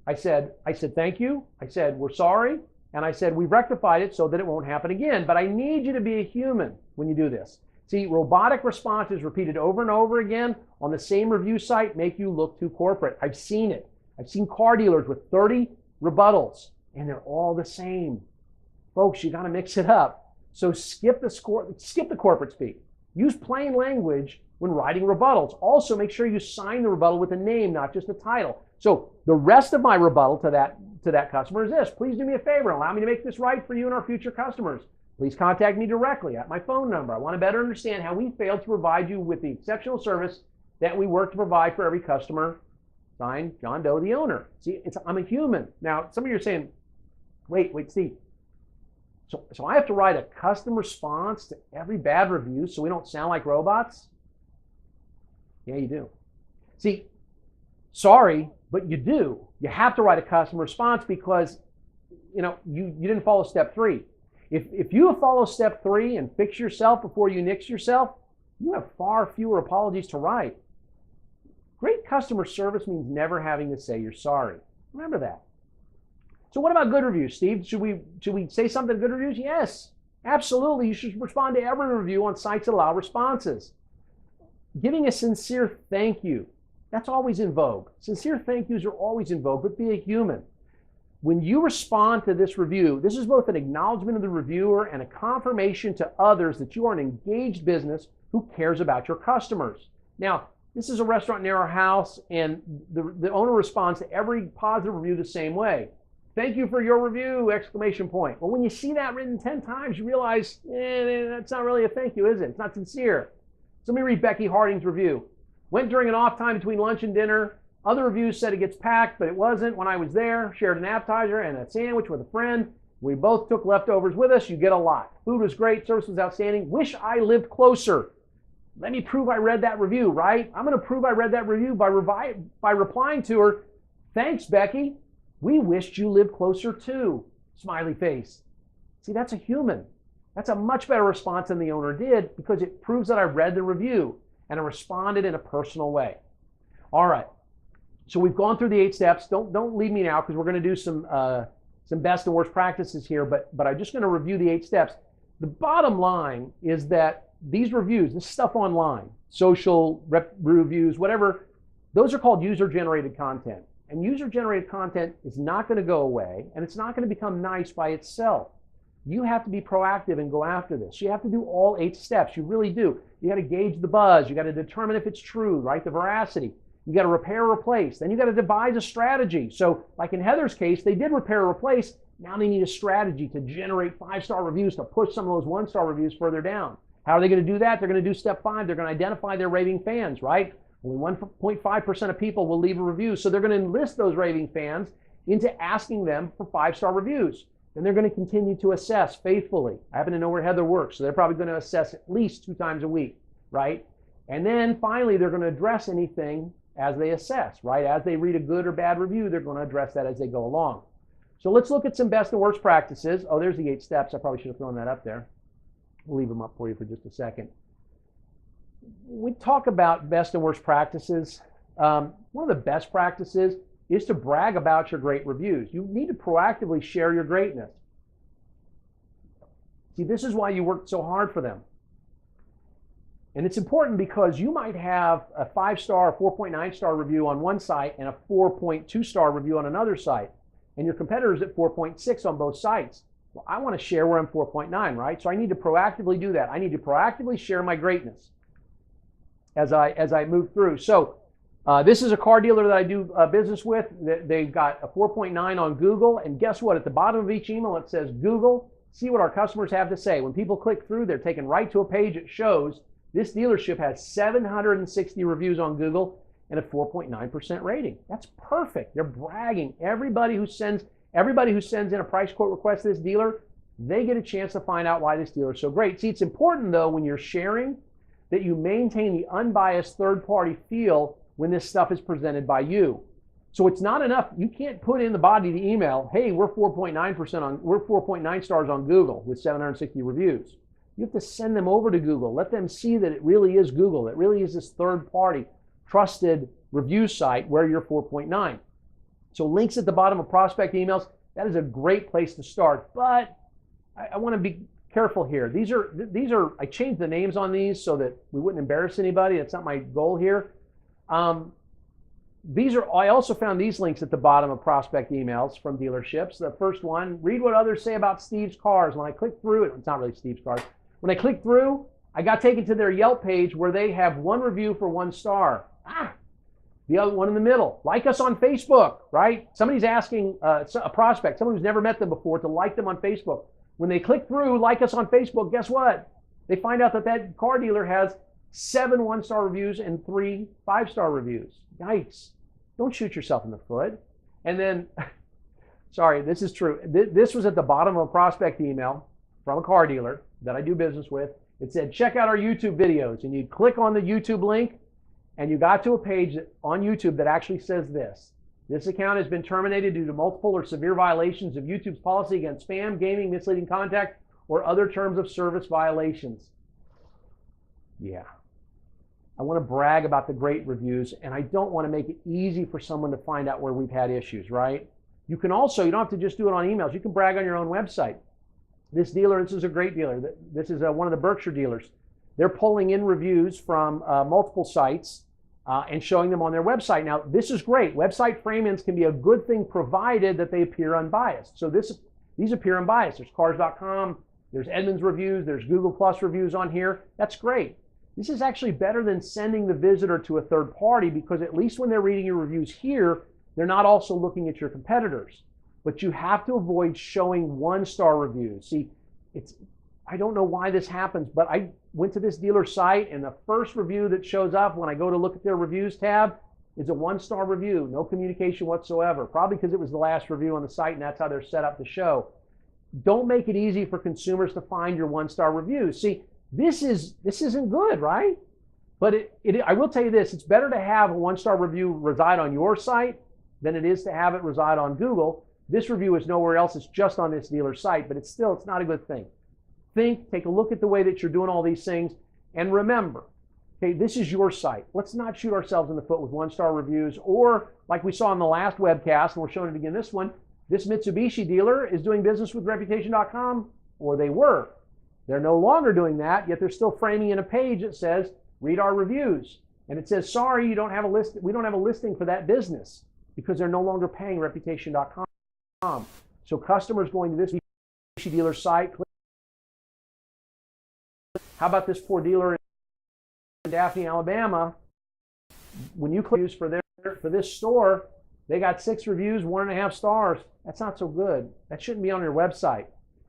I said, thank you. I said, we're sorry. And I said, we've rectified it so that it won't happen again. But I need you to be a human when you do this. See, robotic responses repeated over and over again on the same review site make you look too corporate. I've seen it. I've seen car dealers with 30 rebuttals, and they're all the same. Folks, you got to mix it up. So skip the corporate speak. Use plain language when writing rebuttals. Also, make sure you sign the rebuttal with a name, not just a title. So the rest of my rebuttal to that customer is this: please do me a favor, allow me to make this right for you and our future customers. Please contact me directly at my phone number. I want to better understand how we failed to provide you with the exceptional service that we work to provide for every customer. Signed, John Doe, the owner. See, I'm a human. Now, some of you are saying, wait, Steve. So I have to write a custom response to every bad review so we don't sound like robots? Yeah, you do. See, Sorry, but you do. You have to write a customer response because you didn't follow step 3. If you follow step 3 and fix yourself before you nix yourself, you have far fewer apologies to write. Great customer service means never having to say you're sorry. Remember that. So what about good reviews, Steve? Should we say something to good reviews? Yes, absolutely. You should respond to every review on sites that allow responses. Giving a sincere thank you, that's always in vogue. Sincere thank yous are always in vogue, but be a human. When you respond to this review, this is both an acknowledgement of the reviewer and a confirmation to others that you are an engaged business who cares about your customers. Now, this is a restaurant near our house, and the owner responds to every positive review the same way. Thank you for your review, exclamation point. Well, when you see that written 10 times, you realize, that's not really a thank you, is it? It's not sincere. So let me read Becky Harding's review. Went during an off time between lunch and dinner. Other reviews said it gets packed, but it wasn't when I was there. Shared an appetizer and a sandwich with a friend. We both took leftovers with us. You get a lot. Food was great. Service was outstanding. Wish I lived closer. Let me prove I read that review, right? I'm going to prove I read that review by replying to her. Thanks, Becky. We wished you lived closer too. Smiley face. See, that's a human. That's a much better response than the owner did because it proves that I read the review and I responded in a personal way. All right. So we've gone through the 8 steps. Don't leave me now because we're going to do some best and worst practices here, but I'm just going to review the 8 steps. The bottom line is that these reviews, this stuff online, social reviews, whatever, those are called user-generated content. And user-generated content is not going to go away, and it's not going to become nice by itself. You have to be proactive and go after this. You have to do all 8 steps. You really do. You got to gauge the buzz. You got to determine if it's true, right? The veracity. You got to repair or replace. Then you got to devise a strategy. So like in Heather's case, they did repair or replace. Now they need a strategy to generate 5-star reviews to push some of those 1-star reviews further down. How are they going to do that? They're going to do step 5. They're going to identify their raving fans, right? Only 1.5% of people will leave a review. So they're going to enlist those raving fans into asking them for 5-star reviews. Then they're going to continue to assess faithfully. I happen to know where Heather works, so they're probably going to assess at least 2 times a week, right? And then finally, they're going to address anything as they assess, right? As they read a good or bad review, they're going to address that as they go along. So let's look at some best and worst practices. Oh, there's the 8 steps. I probably should have thrown that up there. We'll leave them up for you for just a second. We talk about best and worst practices. One of the best practices is to brag about your great reviews. You need to proactively share your greatness. See, this is why you worked so hard for them. And it's important because you might have a 5-star, 4.9-star review on one site and a 4.2-star review on another site. And your competitor's at 4.6 on both sites. Well, I want to share where I'm 4.9, right? So I need to proactively do that. I need to proactively share my greatness as I move through. So this is a car dealer that I do business with. They've got a 4.9 on Google. And guess what? At the bottom of each email, it says, Google, see what our customers have to say. When people click through, they're taken right to a page that shows this dealership has 760 reviews on Google and a 4.9% rating. That's perfect. They're bragging. Everybody who sends in a price quote request to this dealer, they get a chance to find out why this dealer is so great. See, it's important, though, when you're sharing that you maintain the unbiased third-party feel when this stuff is presented by you. So it's not enough. You can't put in the body of the email, hey, we're 4.9 stars on Google with 760 reviews. You have to send them over to Google. Let them see that it really is Google. It really is this third-party, trusted review site where you're 4.9. So links at the bottom of prospect emails, that is a great place to start. But I want to be careful here. These are. I changed the names on these so that we wouldn't embarrass anybody. That's not my goal here. I also found these links at the bottom of prospect emails from dealerships. The first one, read what others say about Steve's Cars. When I click through it, it's not really Steve's Cars. When I clicked through, I got taken to their Yelp page where they have 1 review for 1 star. The other one in the middle. Like us on Facebook, right? Somebody's asking a prospect, someone who's never met them before, to like them on Facebook. When they click through, like us on Facebook, guess what? They find out that car dealer has 7 1-star reviews and 3 5-star reviews. Yikes. Don't shoot yourself in the foot. And then, sorry, this is true. This was at the bottom of a prospect email from a car dealer that I do business with. It said, check out our YouTube videos. And you'd click on the YouTube link, and you got to a page on YouTube that actually says this. This account has been terminated due to multiple or severe violations of YouTube's policy against spam, gaming, misleading content, or other terms of service violations. Yeah. I want to brag about the great reviews, and I don't want to make it easy for someone to find out where we've had issues, right? You can also, you don't have to just do it on emails. You can brag on your own website. This dealer, this is a great dealer. This is one of the Berkshire dealers. They're pulling in reviews from multiple sites and showing them on their website. Now, this is great. Website frame-ins can be a good thing provided that they appear unbiased. So these appear unbiased. There's Cars.com, there's Edmunds reviews, there's Google Plus reviews on here. That's great. This is actually better than sending the visitor to a third party, because at least when they're reading your reviews here, they're not also looking at your competitors. But you have to avoid showing one-star reviews. See, I don't know why this happens, but I went to this dealer site, and the first review that shows up when I go to look at their reviews tab is a one-star review, no communication whatsoever, probably because it was the last review on the site and that's how they're set up to show. Don't make it easy for consumers to find your one-star reviews. See, this isn't good, right? But I will tell you this, it's better to have a one-star review reside on your site than it is to have it reside on Google. This review is nowhere else, it's just on this dealer's site, but it's not a good thing. Take a look at the way that you're doing all these things, and remember, okay, this is your site. Let's not shoot ourselves in the foot with one-star reviews, or like we saw in the last webcast, and we're showing it again this one, this Mitsubishi dealer is doing business with Reputation.com, or they were. They're no longer doing that, yet they're still framing in a page that says, read our reviews. And it says, sorry, we don't have a listing for that business, because they're no longer paying Reputation.com. So customers going to this Mitsubishi dealer site, how about this poor dealer in Daphne, Alabama? When you click for this store, they got 6 reviews, 1.5 stars. That's not so good. That shouldn't be on your website.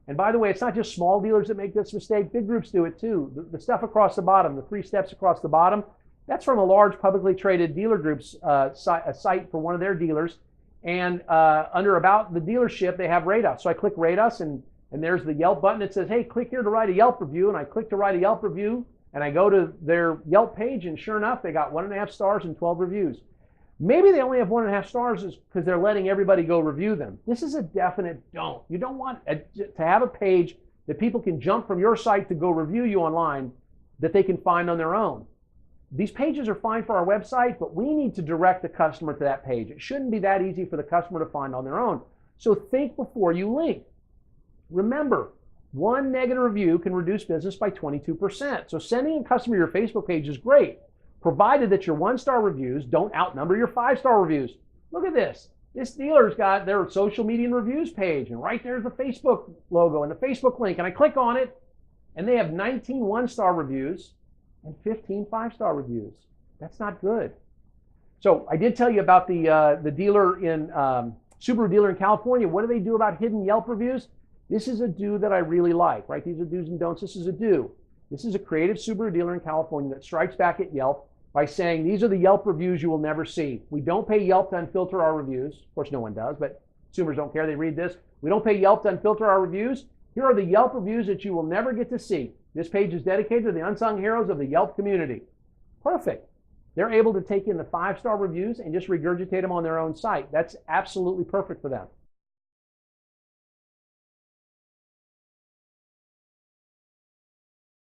And by the way, it's not just small dealers that make this mistake. Big groups do it too. The stuff across the bottom, the 3 steps across the bottom, that's from a large publicly traded dealer group's a site for one of their dealers. And under About the Dealership, they have Rate Us. So I click Rate Us, and there's the Yelp button that says, hey, click here to write a Yelp review. And I click to write a Yelp review, and I go to their Yelp page, and sure enough, they got 1.5 stars and 12 reviews. Maybe they only have 1.5 stars because they're letting everybody go review them. This is a definite don't. You don't want to have a page that people can jump from your site to go review you online that they can find on their own. These pages are fine for our website, but we need to direct the customer to that page. It shouldn't be that easy for the customer to find on their own. So think before you link. Remember, one negative review can reduce business by 22%. So sending a customer your Facebook page is great, provided that your 1-star reviews don't outnumber your 5-star reviews. Look at this. This dealer's got their social media and reviews page, and right there's the Facebook logo and the Facebook link, and I click on it, and they have 19 1-star reviews and 15 5-star reviews. That's not good. So I did tell you about the dealer in Subaru dealer in California. What do they do about hidden Yelp reviews? This is a do that I really like, right? These are do's and don'ts. This is a do. This is a creative Subaru dealer in California that strikes back at Yelp by saying, these are the Yelp reviews you will never see. We don't pay Yelp to unfilter our reviews. Of course, no one does, but consumers don't care. They read this. We don't pay Yelp to unfilter our reviews. Here are the Yelp reviews that you will never get to see. This page is dedicated to the unsung heroes of the Yelp community. Perfect. They're able to take in the 5-star reviews and just regurgitate them on their own site. That's absolutely perfect for them.